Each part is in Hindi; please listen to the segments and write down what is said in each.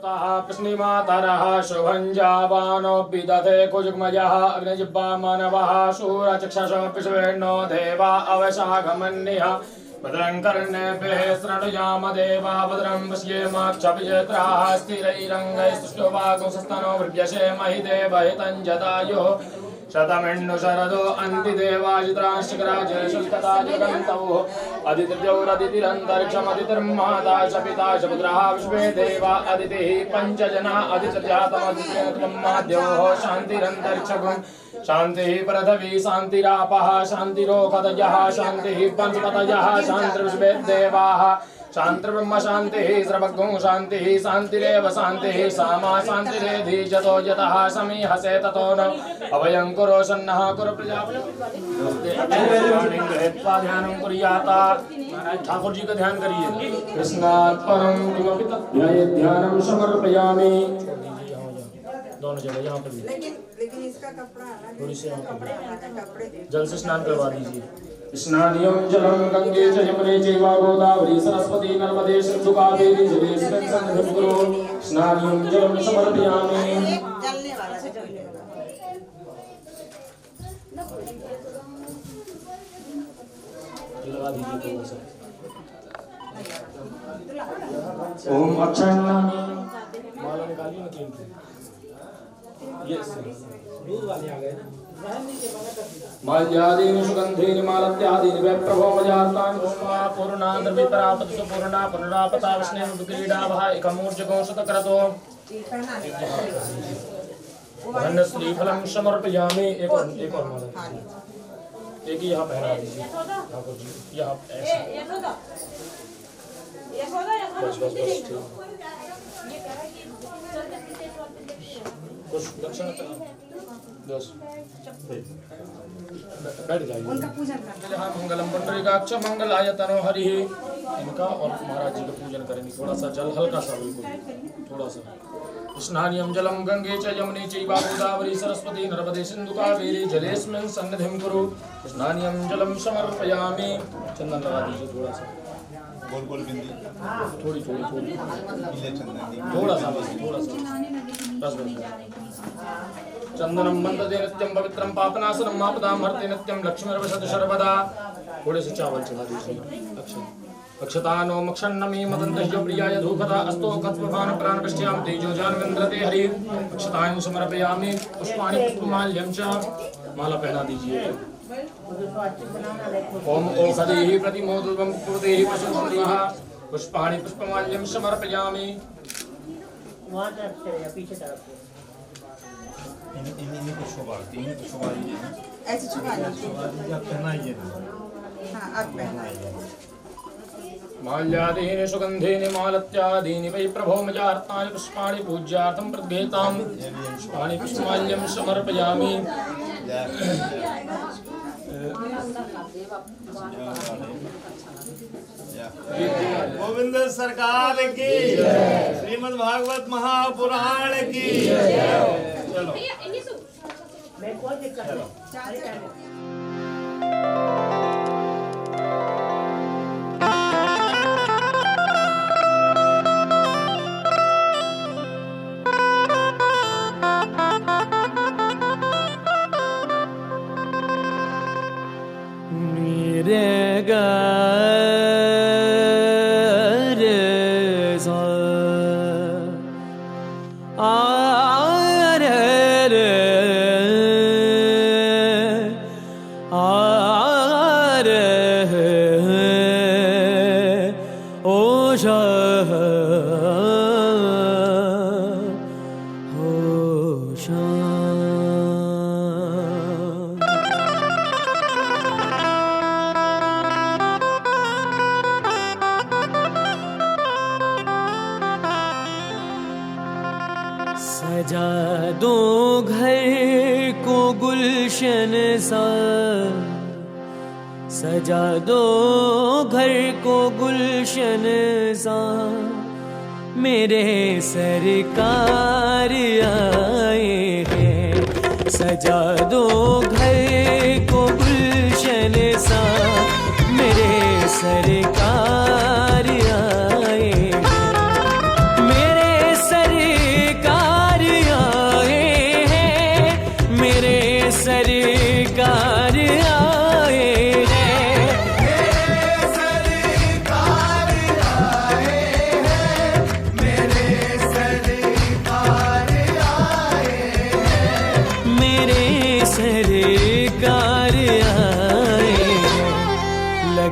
प्रजापतः प्रश्निमातरः शुभञ्जावानो विदधे कुजुग्मयः अग्निजिह्वा मानवः शूरचक्षुषो विश्वेन्नो देवा अवशागमन्यः भद्रं कर्णेभिः शृणुयाम देवा भद्रं पश्येमाक्षभिजत्राः स्थिरैरङ्गैस्तुष्टुवागुंसस्तनो वृद्यशेमहि देवहितं जदायुः शतमिन्नु शरदो अन्तिदेवाजित्रांशिखराजयशुल्कताजगन्तवो अदितिर्यौरदितिरन्तरिक्षमदितिर्माता च पिता च पुत्रः विश्वे देवा अदितिः पञ्चजना अदितिर्जातमदितिर्माद्योः शान्तिरन्तरिक्षगुं शान्तिः पृथिवी शान्तिरापः शान्तिरोकतयः शान्तिः पंचपतयः शान्तिर्विश्वे देवाः शान्तिर्ब्रह्म शान्तिः सर्वगुं शान्तिः शान्तिरेव शान्तिः सामा शान्तिरेधि जतो यतः समीहसे ततो न अभयं कुरु सन्नः कुरु प्रजापतिं ध्यानं कुर्याता। ठाकुर जी का ध्यान करिए। कृष्णात् परं किमपि तद्ध्याये ध्यानं समर्पयामि। दोनों जगह यहाँ पर लेकिन इसका कपड़ा थोड़ी से कपड़े जल से स्नान करवा दीजिए। स्नानियं जलं गंगे च यमुने चैव गोदावरी सरस्वती नर्मदे सिन्धु कावेरी जलेऽस्मिन् सन्निधिं कुरु। स्नानियं जलं समर्पयामि। जलने वाला है लगा दीजिए थोड़ा सा। ओम अक्षराणि माला निकालिए ना तीन। यस दूध वाले आ गए ना। माल्यादीनि सुगंधीनि मालत्यादीनि वे प्रभो मजातानि ओमा पूर्णान्द्रविपरापतिषु पूर्णा पुनरापता विष्णु विक्रीडावः एकमूर्जगो शतक्रतो धन्य श्रीफलं समर्पयामि। एक और माला एक ही यहाँ पहना दीजिए ठाकुर जी। यहाँ ऐसे बस बस बस ठीक। कुछ दक्षिण बस बैठ जाइए। उनका पूजन करना। मंगलम पुंडरीकाक्ष मंगलाय तनो हरि। इनका और महाराज जी का पूजन करेंगे। थोड़ा सा जल हल्का सा बिल्कुल थोड़ा सा। स्नानियं जलं गंगे च यमुने चैव गोदावरी सरस्वती नर्मदे सिन्धु कावेरी जलेऽस्मिन् सन्निधिं कुरु। स्नानियं जलं समर्पयामि। चंदन लगा दीजिए थोड़ा सा। गोल गोल बिंदी थोड़ी थोड़ी थोड़ी पीले चंदन थोड़ा सा बस थोड़ा सा बस बस। चंदनम वंदते नित्यं पवित्रं पापनाशनं मापदां हरते नित्यं लक्ष्मीर्वसति सर्वदा। थोड़े से चावल चढ़ा दीजिए। अक्षतानो मक्षन्नमी मदन्तह्यो प्रियाय धूपदा अस्तो कत्वपान प्राणपश्याम तेजो जानवेन्द्रते हरि। अक्षतान् समर्पयामि पुष्पाणि पुष्पमाल्यं च। माला पहना दीजिए। ओम ओषधीः प्रतिमोदुवं पुरुदेः पशुसंग्रह पुष्पाणि पुष्पमाल्यं समर्पयामि। वहाँ तरफ से पीछे तरफ से इन्हीं को शोभा दीजिए ना। ऐसे छुपा लीजिए। आप पहनाइए ना। हाँ अब पहनाइए। माल्यादीनि सुगंधीनि मालत्यादीनि वै प्रभो मजार्तानि पुष्पाणि पूज्यार्थं प्रद्येताम्। पुष्पाणि पुष्पमाल्यं समर्पयामि। गोविंद सरकार की श्रीमद् भागवत महापुराण की। चलो मैं कोई दिक्कत नहीं। सजा दो घर को गुलशन सा, सजा दो घर को गुलशन सा, मेरे सरकार आए हैं। सजा दो घर को गुलशन सा, मेरे सरकार आए हैं। मेरे सरकार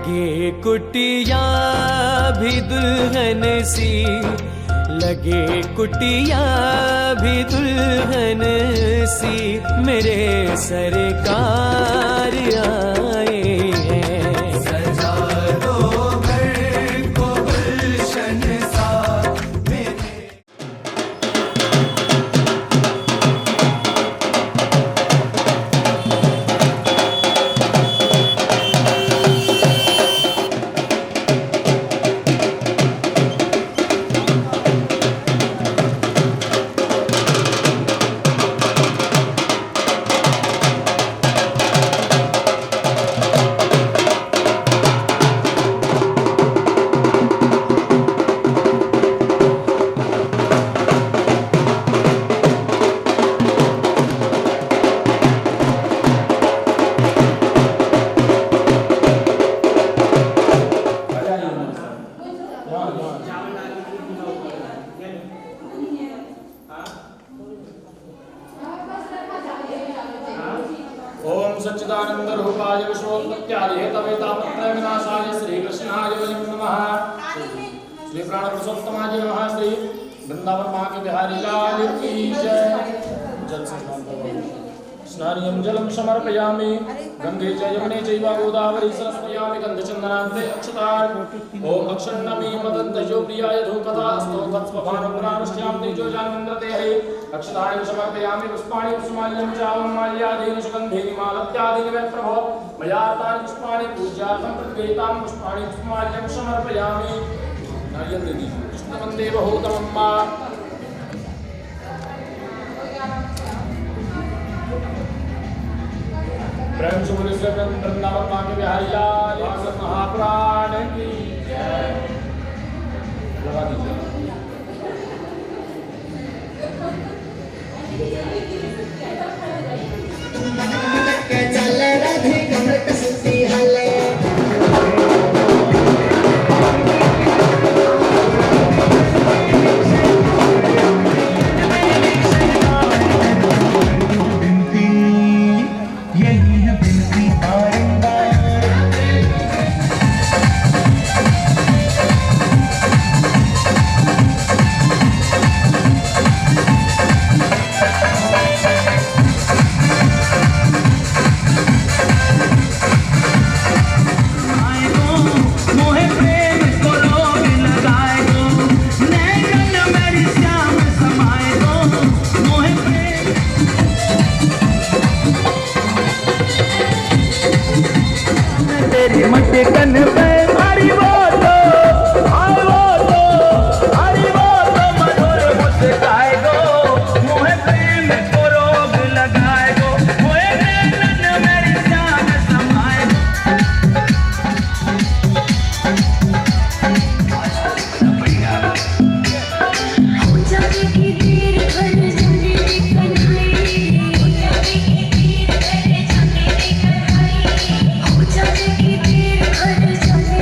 लगे कुटिया भी दुल्हन सी, लगे कुटिया भी दुल्हन सी, मेरे सरकार आए हैं। सजा दो घर को गुलशन सा मेरे। ओम सच्चिदानंद रूपाय विश्वोत्पत्त्यादि हेतवे तापत्रय विनाशाय श्री कृष्णाय वयं नमः। श्री प्राण पुरुषोत्तमाय नमः। श्री वृंदावन माँ के बिहारी लाल की जय। जल से स्नान करो। स्नानियं जलं समर्पयामि। गंगे च यमुने चैव गोदावरी सरस्वत्यां गन्धचन्दनान्ते अक्षतान्। ओम अक्षन्नमी मदन्तयो प्रियाय धूपदास्तो तत्स्वभानुपुरानुष्ठ्यां तेजो जानन्दते हरि। अक्षतानि समर्पयामि पुष्पाणि पुष्पमाल्यं चावं माल्यादीनि सुगन्धीनि मालत्यादीनि मे प्रभो मया तानि पुष्पाणि पूज्यार्थं प्रतिगृहीतां पुष्पाणि पुष्पमाल्यं समर्पयामि। नारियल दे दीजिए। कृष्णवन्दे बहुतमम्मा। प्रेम से बोले वृंदावन माँ के बिहारी लाल महापुराण की जय। लगा दीजिए। चल राधे कमर कसती हले मटकन पे हरी बोलो हरी बोलो मधुर मुस्काए गो मोहे प्रेम को रोग लगाए गो मोहे नैनन मेरी जान समाए हो जावे की देर भर जिंदगी कन्हई हो जावे की देर भर जिंदगी कन्हई हो जावे की देर भर जिंदगी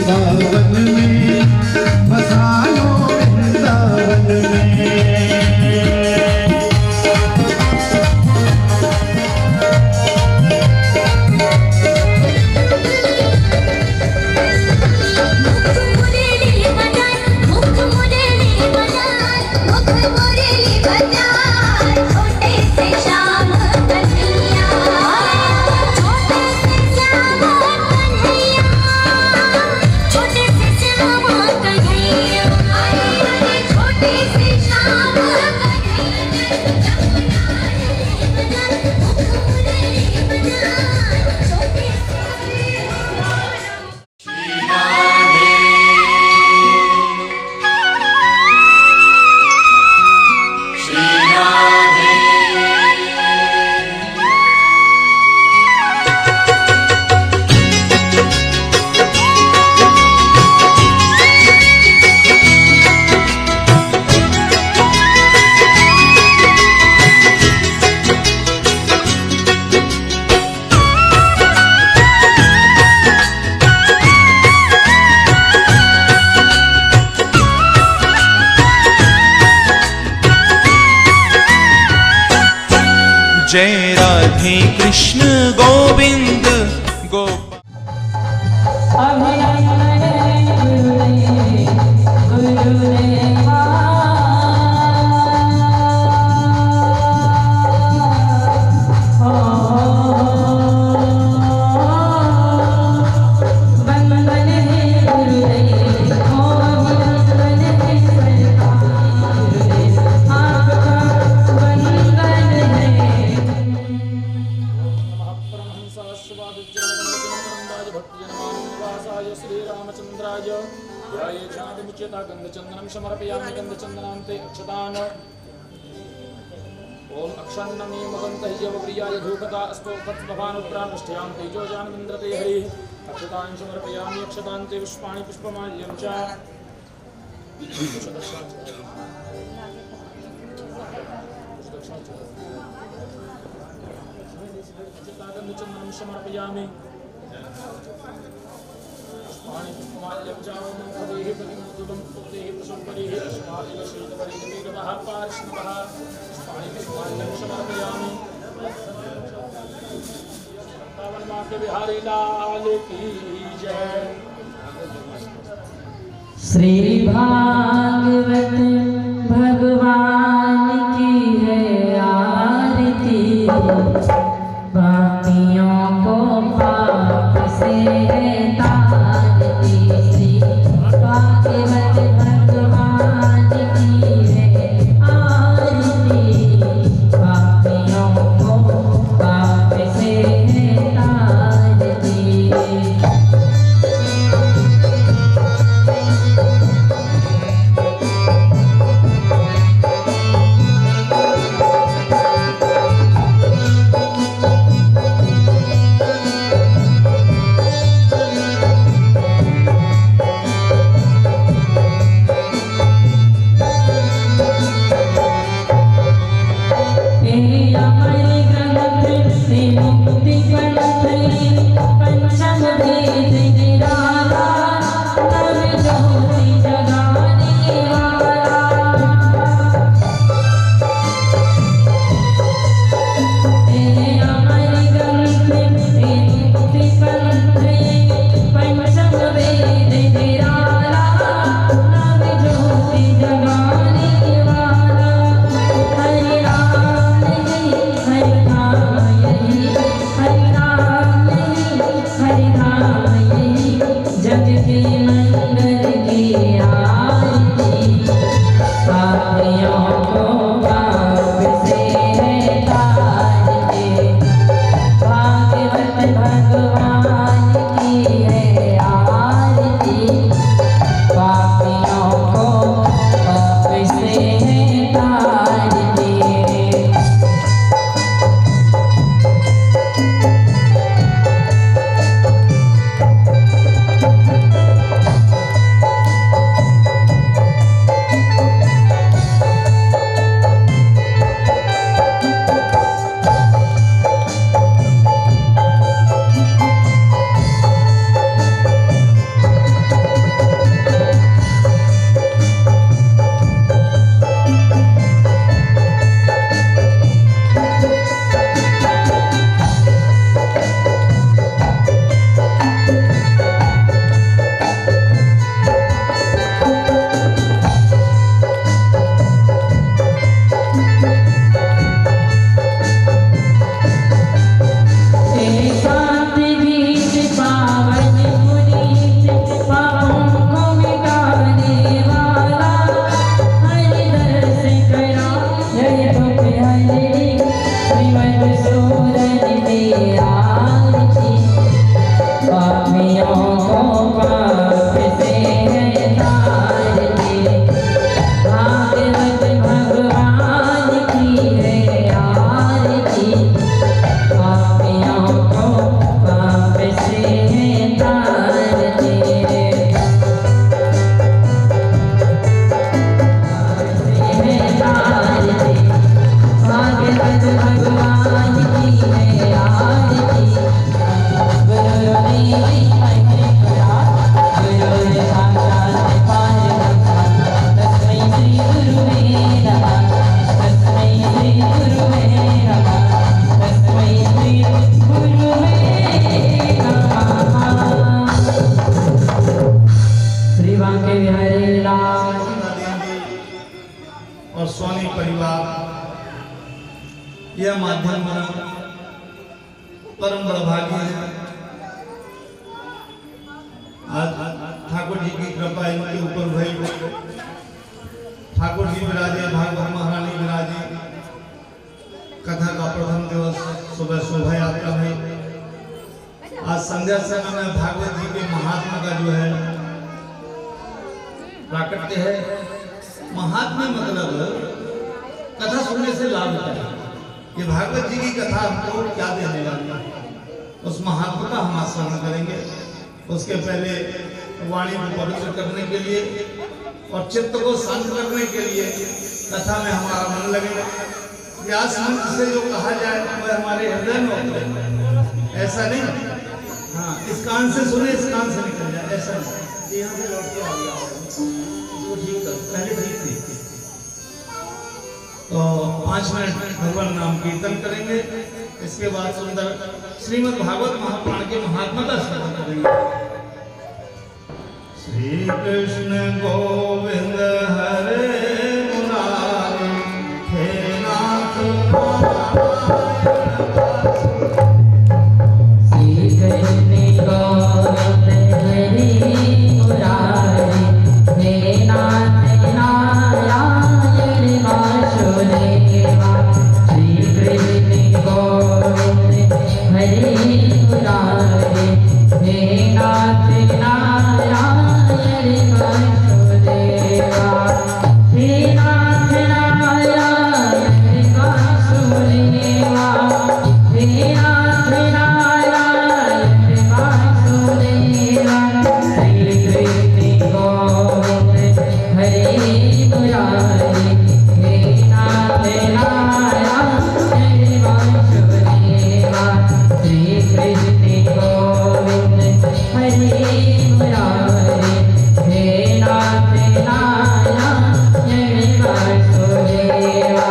वृंदावन में बसा लो वृंदावन में। जय राधे कृष्ण गोविंद गोपाल। गंधचंदनम समर्पयामि गंधचंदनान्ते अक्षतान् ओम अक्षन्नमी मगन्तह्यव प्रियाय धूपता अस्तो तत्भवानुप्राणष्ठयां तेजोजानमिन्द्रते हरिः अक्षतान् समर्पयामि अक्षतान्ते पुष्पाणि पुष्पमाल्यं च गंधचंदनम समर्पयामि पुष्पाणि पुष्पमाल्यं च ओम खदेः प्रतिमुदुलं पुत्रेः प्रसम्परेः अस्माभिलशीतपरिणमीरवः पार्ष्णवः पुष्पाणि पुष्पमाल्यं समर्पयामि। वृंदावन माँ के बिहारी लाल की जय। श्री भागवत भगवान की है आरती, पापियों को पाप से है तारती। श्री भागवत भगवान की है आरती, पापियों को पाप से है तारती। आज ठाकुर जी की कृपा इनके ऊपर भई। ठाकुर जी विराजे, भागवत महारानी विराजे। कथा का प्रथम दिवस सुबह शोभा यात्रा हुई। आज संध्या समय में भागवत जी के महात्मा का जो है प्राकट्य है। महात्मा मतलब कथा सुनने से लाभ होता है। ये भागवत जी की कथा हमको क्या देने वाली है, उस महात्मा का हम आस्मरण करेंगे। उसके पहले वाणी को पवित्र करने के लिए और चित्त को शांत करने के लिए कथा में हमारा मन लगेगा। व्यास मंत्र से जो कहा जाए वह हमारे हृदय में होता है, ऐसा नहीं। हाँ, इस कान से सुने इस कान से निकल जाए, ऐसा नहीं। यहाँ से लौट के आ गया, इसको ठीक कर, पहले ठीक थी। तो 5 मिनट भगवान नाम कीर्तन करेंगे। इसके बाद सुंदर श्रीमद् भागवत महापुराण के महात्मा का स्मरण करेंगे। श्री कृष्ण गोविंद हरे मुरारी, हे नाथ श्री कृष्ण गोविंद हरे मुरारी, हे नाथ नारायण वासुदेवा। श्री कृष्ण गोविंद हरे मुरारी, हे नाथ नारायण वासुदेवा। हे नाथ नारायण वासुदेवा, हे नाथ नारायण वासुदेवा। श्री कृष्ण गोविंद हरे मुरारी, हे नाथ नारायण वासुदेवा। श्री कृष्ण गोविंद हरे मुरारी, हे नाथ नारायण वासुदेवा।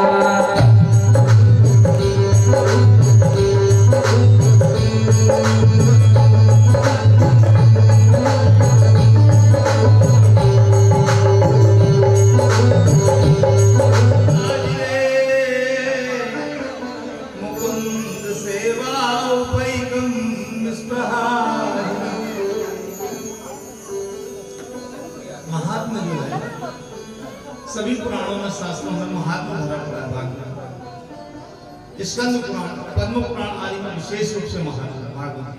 मुकुंद सेवा उपैकम विस्पृहाय। महात्मा जो है सभी पुराणों में, शास्त्रों में महात्मा भरा पड़ा है। भागवत, स्कंद पुराण, पद्म पुराण आदि में विशेष रूप से महात्मा भागवत।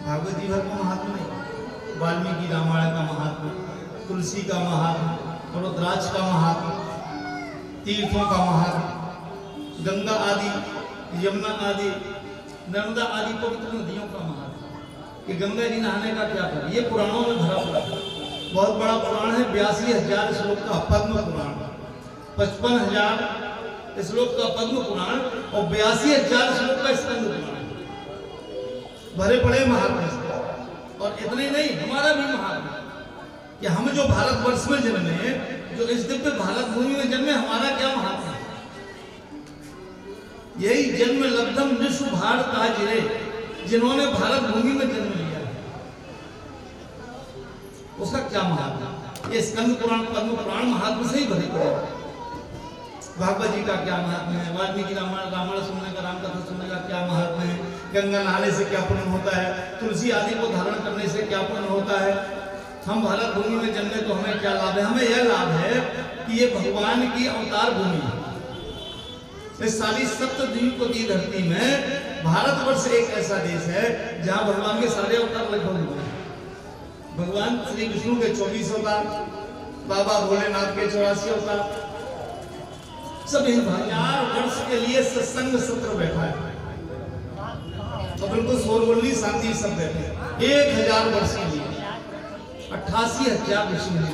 भागवत जी भर का महात्मा नहीं, वाल्मीकि रामायण का महात्मा, तुलसी का महात्मा, रुद्राक्ष का महात्मा, तीर्थों का महात्मा, गंगा आदि, यमुना आदि, नर्मदा आदि पवित्र नदियों का महात्मा। कि गंगा जी नहाने का क्या कर, ये पुराणों में भरा पड़ा है। बहुत बड़ा पुराण है, 82,000 श्लोक का पद्म पुराण, 55,000 श्लोक का पद्म पुराण और 82,000 श्लोक का स्कंद पुराण। भरे पड़े महात्मा। और इतने नहीं, हमारा भी महात्मा कि हम जो भारतवर्ष में जन्मे, जो इस दिव्य भारत भूमि में जन्मे, हमारा क्या महात्मा। यही जन्म लब्धम विश्व भारत जिले, जिन्होंने भारत भूमि में जन्म लिया, उसका क्या महात्मा। ये स्कंद पुराण, पद्म पुराण महात्मा से ही भरे पड़े। भागवत जी का क्या महात्मा है, वाल्मीकि रामायण सुनने का, राम कथा सुनने का क्या महात्मा है, गंगा नहाने से क्या पुण्य होता है, तुलसी आदि को धारण करने से क्या पुण्य होता है। हम भारत भूमि में जन्मे तो हमें क्या लाभ है। हमें यह लाभ है कि ये भगवान की अवतार भूमि है। इस सारी सप्तद्वीप की धरती में भारतवर्ष एक ऐसा देश है जहां भगवान के सारे अवतार लगभग हुए। भगवान श्री विष्णु के 24 अवतार, बाबा भोलेनाथ के 84 अवतार, सब 1000 वर्ष के लिए सत्संग सत्र बैठा है। तो बिल्कुल शोरगुल्ली शांति सब बैठे हैं 1000 वर्ष के लिए। 88,000 ऋषि मुनि,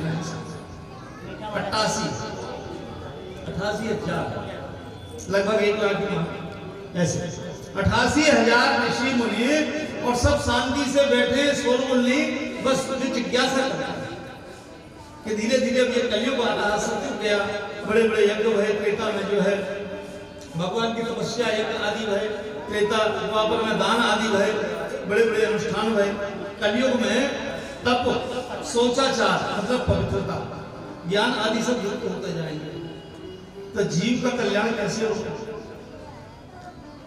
88,000 लगभग 1 लाख ऐसे 88,000 ऋषि मुनि, और सब शांति से बैठे, शोरगुल्ली, बस जिज्ञासा करते हैं कि धीरे धीरे अब ये कलयुग आ रहा, सत्युग गया, बड़े बड़े यज्ञ भय, त्रेता में जो है भगवान की तपस्या यज्ञ आदि भय, त्रेता द्वापर में दान आदि भय, बड़े बड़े अनुष्ठान भय। कलयुग में तप, सोचाचार मतलब पवित्रता, ज्ञान आदि सब युक्त होते जाएंगे। तो जीव का कल्याण कैसे होगा।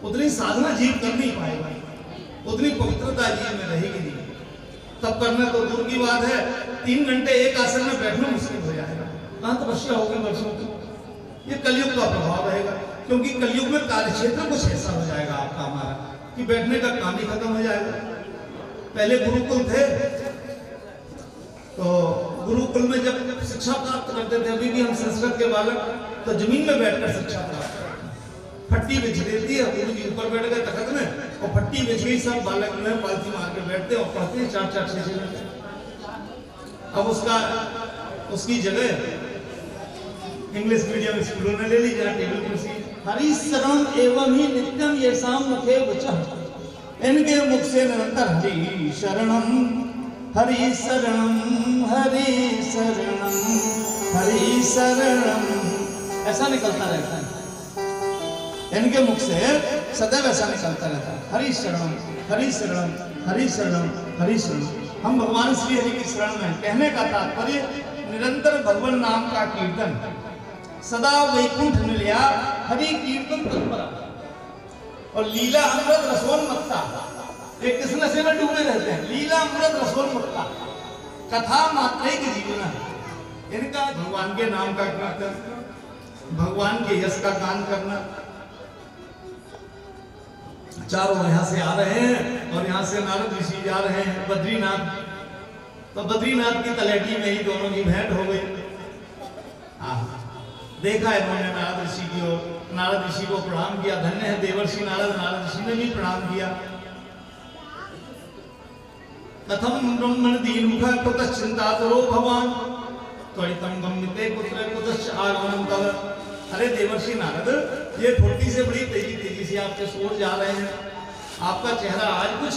उतनी साधना जीव कर नहीं पाएगा, उतनी पवित्रता जीव में रहेगी नहीं। तब करना तो दूर की बात है, 3 घंटे एक आसन में बैठना मुश्किल हो जाएगा। कहाँ तपस्या होगी वर्षों की। ये कलयुग का प्रभाव रहेगा, क्योंकि कलयुग में कार्यक्षेत्र कुछ ऐसा हो जाएगा आपका हमारा कि बैठने का काम ही खत्म हो जाएगा। पहले गुरुकुल थे, तो गुरुकुल में जब शिक्षा प्राप्त करते थे, अभी भी हम संस्कृत के बालक, तो जमीन में बैठकर शिक्षा प्राप्त करते हैं। फट्टी बिछ देती है, गुरु जी ऊपर बैठ गए तखत में और फट्टी बिछ गई, सब बालक में पालती मार के बैठते और पढ़ते हैं 4-4, 6-6 घंटे। अब उसकी जगह इंग्लिश मीडियम स्कूलों ने ले ली, जहाँ टेबल कुर्सी। हरि शरण एवं ही नित्यम ये शाम मुखे वचन, इनके मुख से निरंतर हरि शरणम हरि शरणम हरि शरणम हरि शरणम ऐसा निकलता रहता है। इनके मुख से सदैव ऐसा निकलता रहता है, हरि शरणम हरि शरणम हरि शरणम हरि शरणम। हम भगवान श्री हरि की शरण में। कहने का तात्पर्य निरंतर भगवान नाम का कीर्तन, सदा वैकुंठ मिलिया हरि कीर्तन तत्परा। और लीला अमृत रसोन्मत्ता, ये किस नशे में डूबे रहते हैं, लीला अमृत रसोन्मत्ता, कथा मात्र की जीवन है इनका। भगवान के नाम का कीर्तन, भगवान के यश का गान करना। चारों यहाँ से आ रहे हैं और यहाँ से नारद ऋषि जा रहे हैं बद्रीनाथ, तो बद्रीनाथ की तलहटी में ही दोनों की भेंट हो गई। देखा इन्होंने नारद ऋषि की ओर, नारद ऋषि को प्रणाम किया, धन्य है देवर्षि नारद, नारद ऋषि ने भी प्रणाम किया। कथम ब्रह्मण दीनुखा कुतः चिंतातुरो भवान त्वरितं गम्यते कुत्र कुतश्च आगमनं तव। अरे देवर्षि नारद, ये फुर्ती से बड़ी तेजी से आपके सोर जा रहे हैं, आपका चेहरा आज कुछ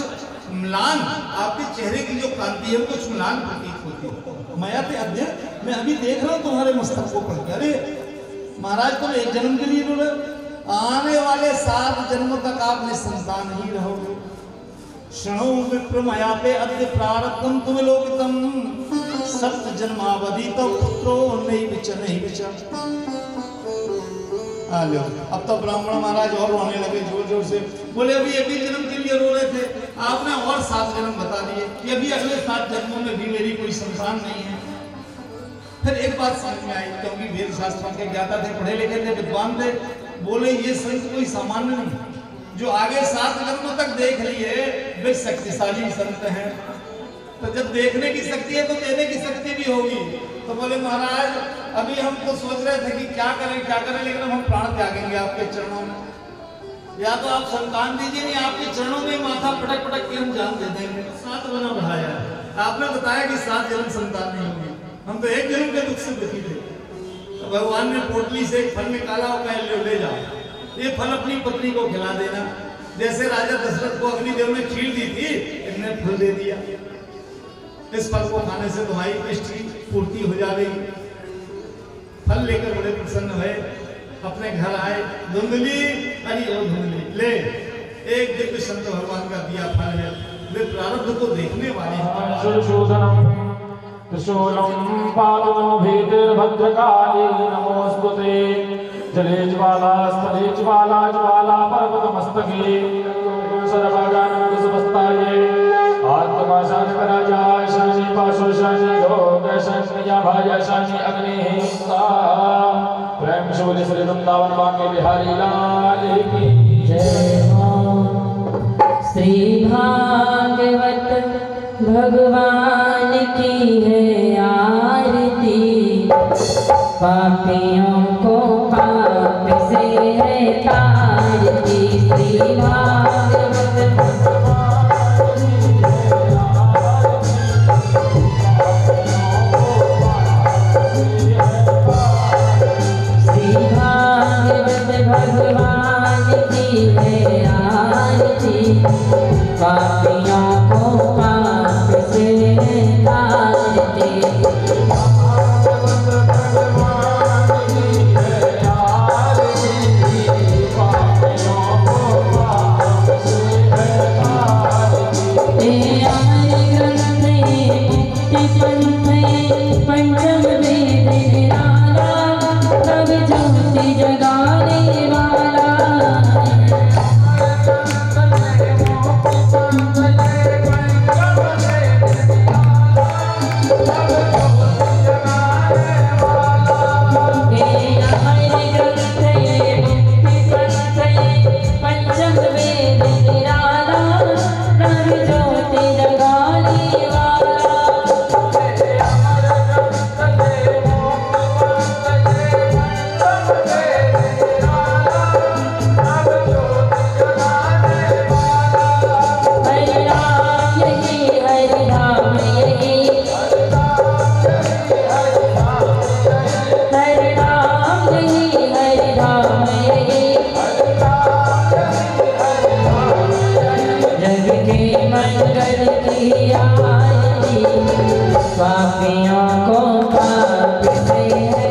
म्लान, आपके चेहरे की जो कांति है कुछ म्लान प्रतीत होती है। माया पे अध्यय मैं अभी देख रहा हूँ तुम्हारे मस्तक को पढ़ के। अरे महाराज, तुम एक जन्म के लिए बोले, आने वाले 7 जन्मों तक आप निसंतान ही रहोगे। क्षणों विप्र माया पे अद्य प्रारब्धम तुम लोकितम 7 जन्मावधि तो पुत्रो नहीं बिच। अब तो ब्राह्मण महाराज और रोने लगे जोर जोर से, बोले अभी एक ही जन्म के लिए रो रहे थे, आपने और 7 जन्म बता दिए कि अभी अगले 7 जन्मों में भी मेरी कोई संतान नहीं है। फिर एक बात समझ में आई, क्योंकि वेद शास्त्रों के ज्ञाता थे, पढ़े लिखे थे, विद्वान थे, बोले ये संत कोई सामान्य नहीं, जो आगे 7 जन्मों तक देख लिए वे शक्तिशाली संत हैं। तो जब देखने की शक्ति है तो देने की शक्ति भी होगी। तो बोले महाराज, अभी हम तो सोच रहे थे कि क्या करें, लेकिन हम प्राण त्यागेंगे आपके चरणों में। या तो आप संतान दीजिए, नहीं आपके चरणों में माथा पटक के हम जान दे देंगे। 7 गुना बढ़ाया, आपने बताया कि 7 जन्म संतान नहीं होगी, हम तो एक जन्म के दुख से दुखी थे। तो भगवान ने पोटली से एक फल निकाला और कहा ले जाओ, ये फल अपनी पत्नी को खिला देना। जैसे राजा दशरथ को अग्निदेव ने खीर दी थी, इन्हें फल दे दिया, इस फल को खाने से तुम्हारी इष्ट की पूर्ति हो जाएगी। फल लेकर बड़े प्रसन्न हुए, अपने घर आए। धुंधली, अरे ओ धुंधली, ले एक दिव्य संत भगवान का दिया फल है, वे प्रारब्ध को देखने वाले हैं। त्रिशूलं पादो भीतिर्भद्रकाली नमोस्तुते। जले ज्वाला स्थले ज्वाला ज्वाला पर्वतमस्तके सर्वगानं सुमस्ताये। आत्मपाशानकराजाय शानि पाशोशानि योगशान्याभाय शानि अग्निः स्वाहा। प्रेम से बोले श्री वृंदावन बांके बिहारी लाल की जय। श्री भागवत भगवान की है आरती, पापियों को पाप से है तारती। श्री भागवत भगवान की है आरती, पापियों को पाप से तारती। पंचम वेद निराला, तब ज्योति जगाने वाला। मंगल की आरती पापियों को पाप से है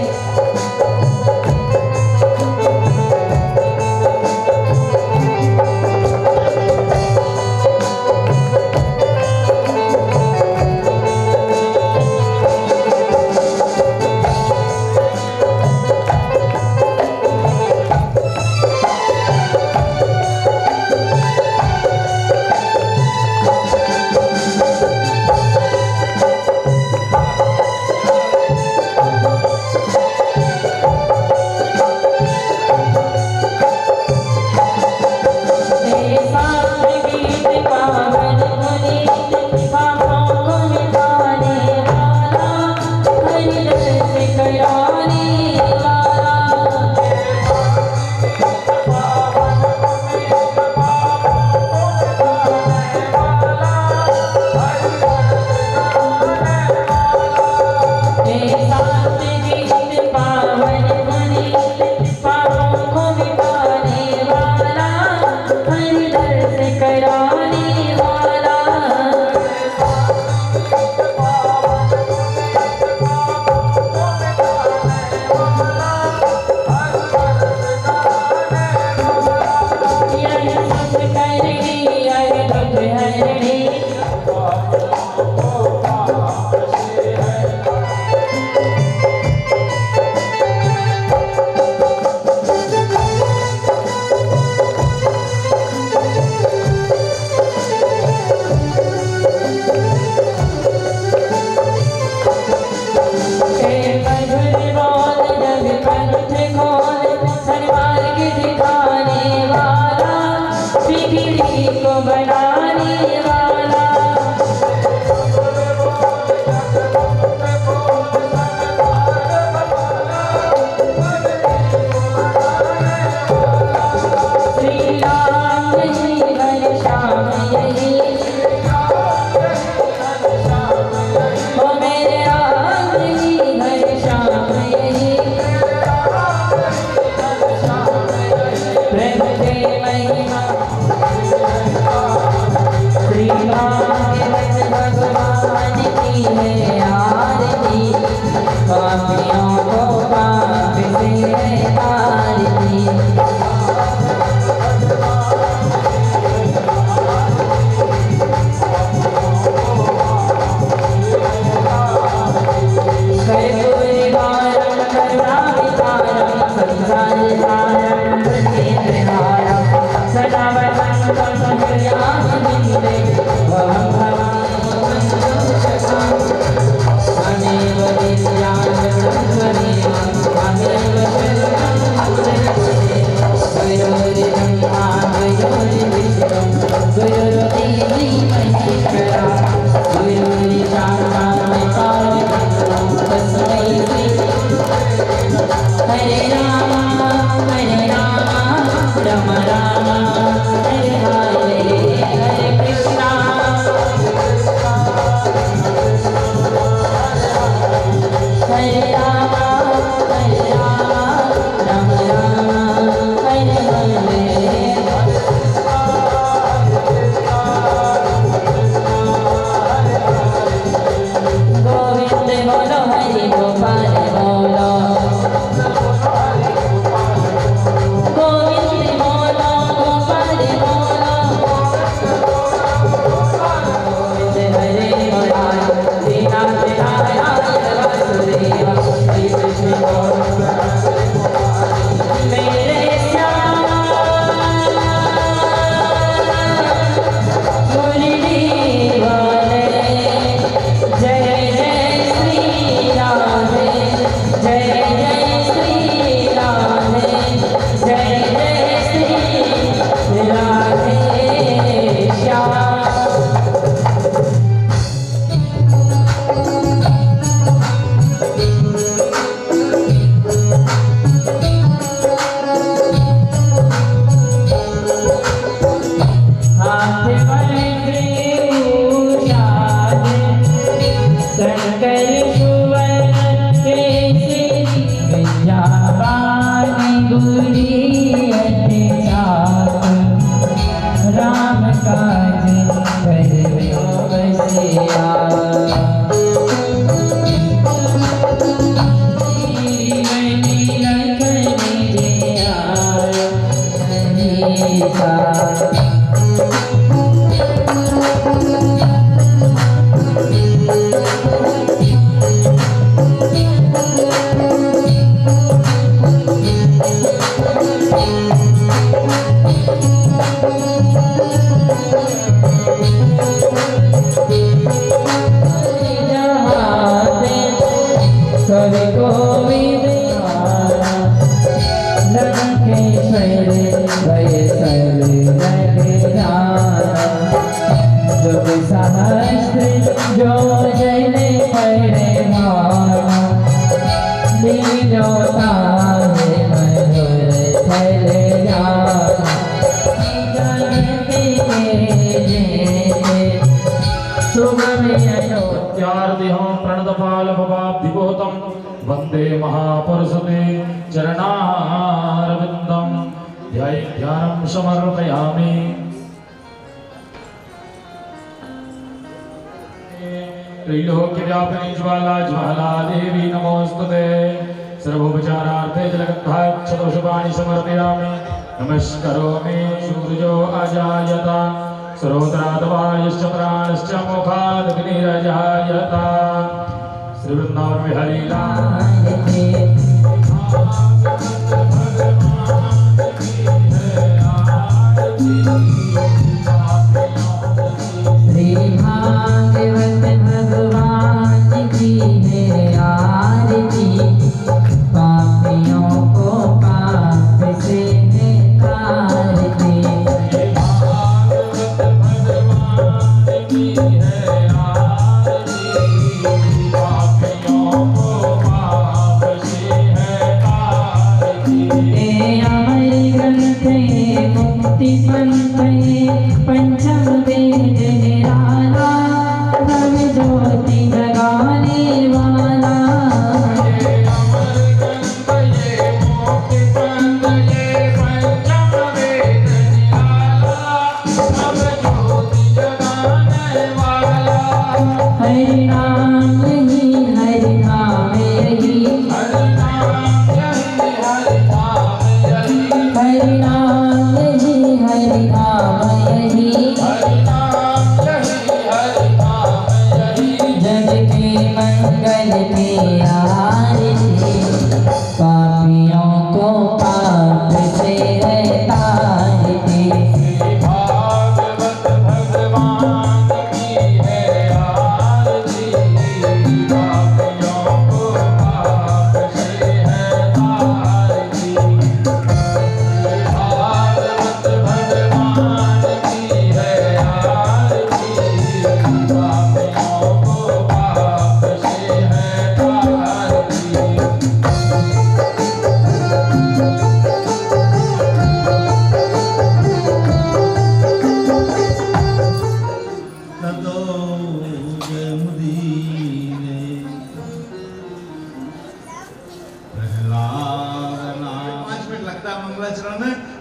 सहस्त्र जो जले पड़े भाना लीलो तारे मधुर चले जाना जगते जेते सुगम यशो त्यार्तिहं प्रणतपालभवाब्धिभूतं वन्दे महापुरुषते चरणारविन्दं ध्यानं समर्पयामि। त्रैलोक्यव्यापिनी ज्वाला ज्वाला देवी नमोस्तुते। सर्वोपचारार्थे जलगन्धाक्षतोषपाणि समर्पयामि। नमस्करोमि सूर्यो अजायत स्रोत्राद्वायुश्च प्राणश्च मुखादग्निरजायत। श्री वृंदावन बिहारी श्री भागवत भगवान की है आरती पापियों को पाप से है तारती। मुक्ति पंथ पंचम वेद निराला भव ज्योति जगाने वाला। हरि नाम यही हरि नाम यही हरि नाम यही हरि नाम यही जग के मंगल की आरती पापियों को पाप से है तारती।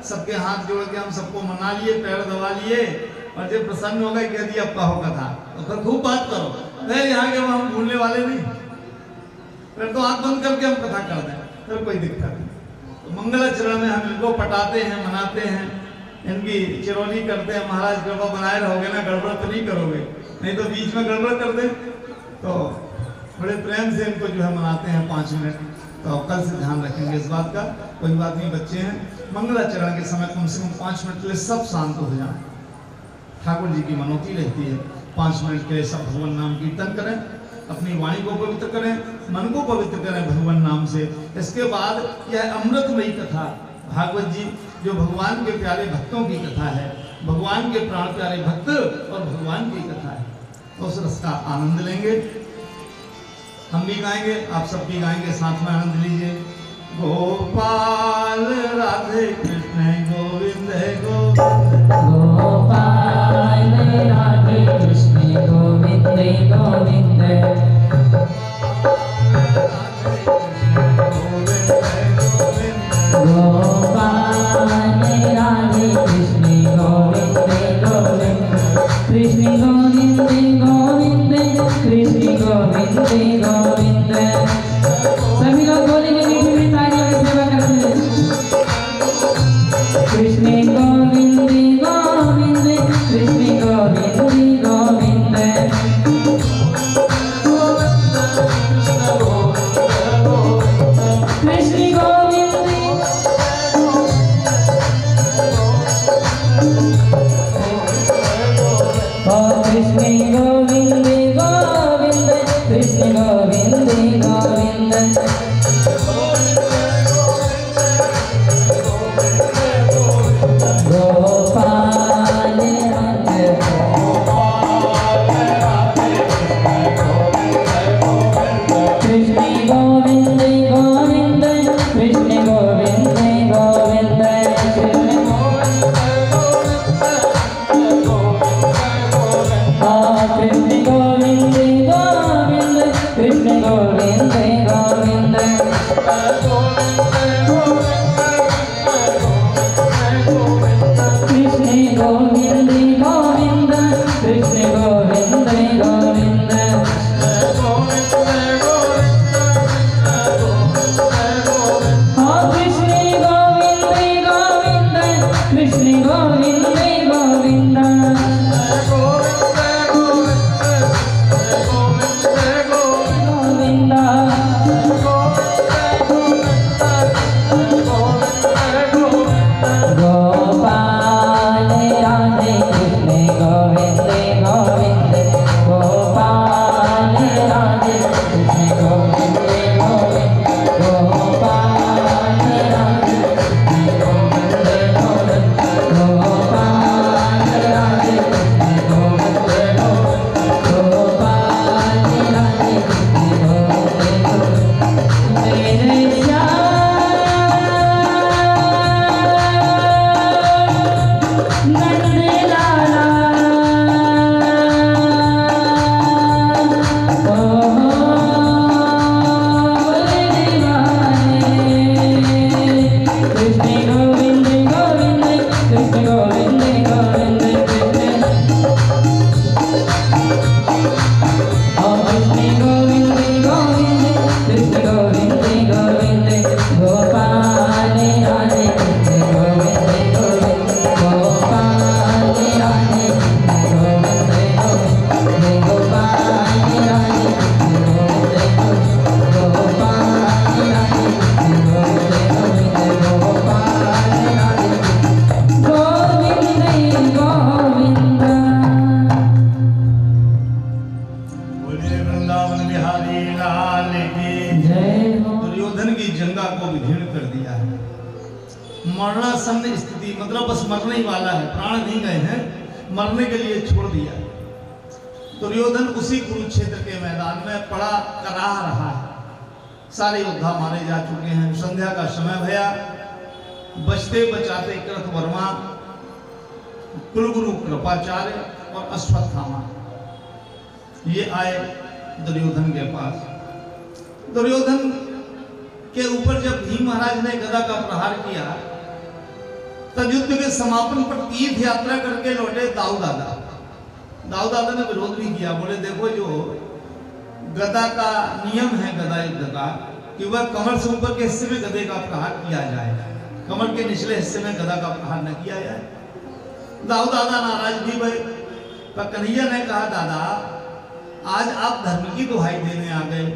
सबके हाथ जोड़ के हम सबको मना लिए, पैर दबा लिए और जब प्रसन्न हो गए कह दिया अब कहो कथा। तो फिर खूब बात करो, नहीं यहाँ के हम भूलने वाले नहीं, फिर तो आंख बंद करके हम कथा कर दें, फिर कोई दिक्कत नहीं। तो मंगलाचरण में हम इनको पटाते हैं, मनाते हैं, इनकी चिरौनी करते हैं। महाराज कृपा बनाए रहोगे ना, गड़बड़ तो नहीं करोगे, नहीं तो बीच में गड़बड़ कर दे। तो बड़े प्रेम से इनको जो है मनाते हैं 5 मिनट। तो कल से ध्यान रखेंगे इस बात का। कोई बात नहीं, बच्चे हैं, मंगलाचरण के समय कम से कम 5 मिनट के लिए सब शांत हो जाएं। ठाकुर जी की मनोती रहती है, 5 मिनट के लिए सब भगवान नाम कीर्तन करें, अपनी वाणी को पवित्र करें, मन को पवित्र करें भगवान नाम से। इसके बाद यह अमृतमयी कथा भागवत जी जो भगवान के प्यारे भक्तों की कथा है, भगवान के प्राण प्यारे भक्त और भगवान की कथा है, तो उस रस का आनंद लेंगे। हम भी गाएंगे, आप सब भी गाएंगे, साथ में आनंद लीजिए। गोपाल राधे कृष्ण गोविंद गोविंद, गोपाल राधे कृष्ण गोविंद गोविंद, गोपाल राधे कृष्ण गोविंद गोविंद, कृष्ण गोविंद गोविंद, कृष्ण गोविंद गोविंद। सभी लोग बोलेंगे मीठी मीठी तालियों की सेवा करते हैं। कृष्ण गोविंद गोविंद, कृष्ण गोविंद गोविंद, कृष्ण गोविंद कृष्ण गोविंद गोविंद, कृष्ण गोविंद गोविंद। गोपाल कृष्ण गोविंद गोविंद कृष्ण गोविंद गोविंद कृष्ण गोविंद गोविंद कृष्ण गोविंद गोविंद हाँ कृष्ण गोविंद गोविंद कृष्ण गोविंद गोविंद गोपाल राधे कृष्ण गोविंद गोविंद गोपाल राधे कृष्ण गोविंद गोविंद गोपाल राधे कृष्ण गोविंद गोविंद गोपाल राधे कृष्ण गोविंद गोविंद गोपाल राधे कृष्ण गोविंद गोविंद मेरे दुर्योधन की जंगा को विधीर्ण कर दिया है। मरणासन्न स्थिति मतलब बस मरने ही वाला है, प्राण नहीं गए हैं, मरने के लिए छोड़ दिया है। दुर्योधन उसी कुरुक्षेत्र के मैदान में पड़ा कराह रहा है। सारे योद्धा मारे जा चुके हैं। संध्या का समय भया, बचते बचाते कृतवर्मा, कुलगुरु कृपाचार्य और अश्वत्थामा ये आए दुर्योधन के पास। दुर्योधन के ऊपर जब भीम महाराज ने गदा का प्रहार किया तब युद्ध के समापन पर तीर्थ यात्रा करके लौटे दाऊ दादा। दाऊ दादा ने विरोध भी किया, बोले देखो जो गदा का नियम है गदा युद्ध का कि वह कमर से ऊपर के हिस्से में गदे का प्रहार किया जाए, कमर के निचले हिस्से में गदा का प्रहार न किया जाए। दाऊ दादा नाराज भी भय, पर कन्हैया ने कहा दादा आज आप धर्म की दुहाई देने आ गए।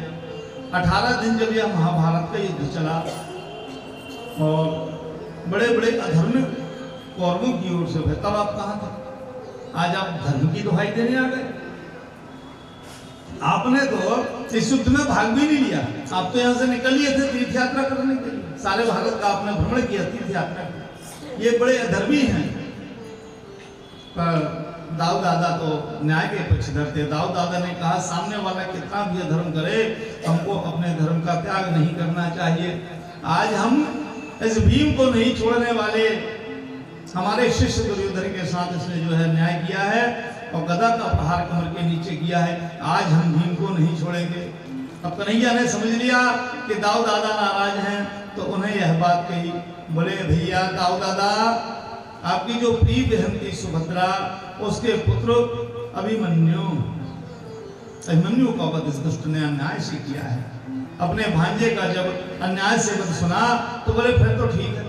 18 दिन जब यह महाभारत का युद्ध चला और बड़े बड़े अधर्मिक कौरवों की ओर से हुए, तब आप कहाँ थे? आज आप धर्म की दुहाई देने आ गए। आपने तो इस युद्ध में भाग भी नहीं लिया, आप तो यहाँ से निकल लिए थे तीर्थ यात्रा करने के लिए। सारे भारत का आपने भ्रमण किया तीर्थ यात्रा, ये बड़े अधर्मी हैं। पर दाऊ दादा तो न्याय के पक्षधर थे। दाऊ दादा ने कहा सामने वाला कितना भी अधर्म करे, हमको अपने धर्म का त्याग नहीं करना चाहिए। आज हम इस भीम को नहीं छोड़ने वाले, हमारे शिष्य दुर्योधन के साथ इसने जो है न्याय किया है और गदा का प्रहार कमर के नीचे किया है। आज हम भीम को नहीं छोड़ेंगे। अब कन्हैया ने समझ लिया कि दाऊ दादा नाराज हैं, तो उन्हें यह बात कही, बोले भैया दाऊ दादा आपकी जो प्रिय बहन थी सुभद्रा, उसके पुत्र अभिमन्यु का वध इस दुष्ट ने अन्याय से किया है। अपने भांजे का जब अन्याय से वध सुना तो बोले फिर तो ठीक है,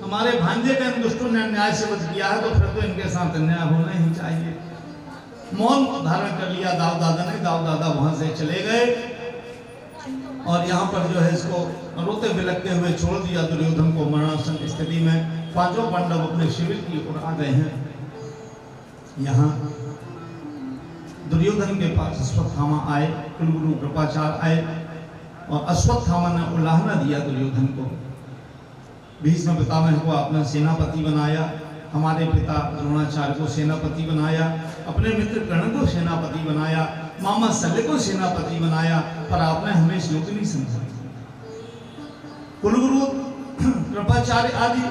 हमारे भांजे का इन दुष्टों ने अन्याय से वध किया है तो फिर तो इनके साथ अन्याय होना ही चाहिए। मौन धारण कर लिया दाऊ दादा ने। दाऊ दादा वहां से चले गए और यहाँ पर जो है इसको रोते बिलखते हुए छोड़ दिया दुर्योधन को मरणासन स्थिति में। पांचों पांडव अपने शिविर की ओर आ गए हैं। यहाँ दुर्योधन के पास अश्वत्थामा आए, कुलगुरु कृपाचार्य आए और अश्वत्थामा ने उल्लाहना दिया दुर्योधन को। भीष्म पितामह को आपने सेनापति बनाया, हमारे पिता द्रोणाचार्य को सेनापति बनाया, अपने मित्र कर्ण को सेनापति बनाया, मामा शल्य को सेनापति बनाया, पर आपने हमें श्लोक नहीं समझा। कुलगुरु कृपाचार्य आदि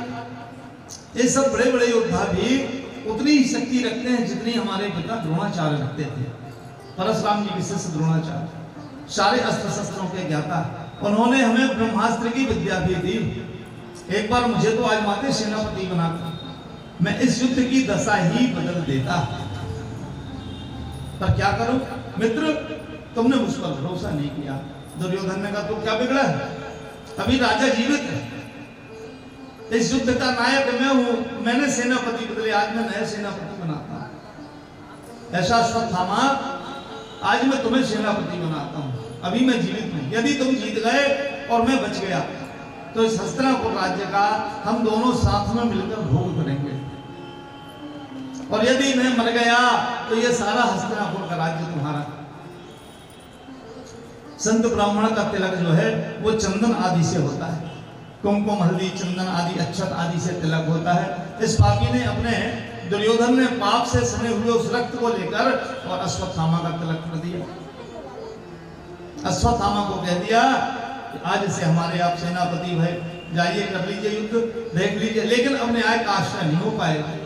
ये सब बड़े बड़े योद्धा भी उतनी ही शक्ति रखते हैं जितनी हमारे पिता द्रोणाचार्य रखते थे। परशुराम जी विशेष द्रोणाचार्य सारे अस्त्र शस्त्रों के ज्ञाता, उन्होंने हमें ब्रह्मास्त्र की विद्या भी दी। एक बार मुझे तो आजमाते सेनापति बनाकर, मैं इस युद्ध की दशा ही बदल देता, पर क्या करूं मित्र, तुमने मुझ पर भरोसा नहीं किया। दुर्योधन ने कहा तो क्या बिगड़ा है, अभी राजा जीवित है, इस युद्ध का नायक मैं हूं, मैंने सेनापति बदले, आज मैं नया सेनापति बनाता हूं। ऐसा अश्वत्थामा, आज मैं तुम्हें सेनापति बनाता हूं, अभी मैं जीवित हूं। यदि तुम जीत गए और मैं बच गया तो इस हस्तिनापुर राज्य का हम दोनों साथ में मिलकर भोग करेंगे, और यदि मैं मर गया तो ये सारा हस्तिनापुर का राज्य तुम्हारा। संत ब्राह्मण का तिलक जो है वो चंदन आदि से होता है, कुमकुम हल्दी चंदन आदि अक्षत आदि से तिलक होता है। इस पापी ने अपने, दुर्योधन ने पाप से सने हुए उस रक्त को लेकर और अश्वत्थामा का तिलक कर दिया। अश्वत्थामा को कह दिया कि आज से हमारे आप सेनापति भय, जाइए कर लीजिए युद्ध, देख लीजिए, लेकिन अब न्याय का आश्रय नहीं हो पाएगा।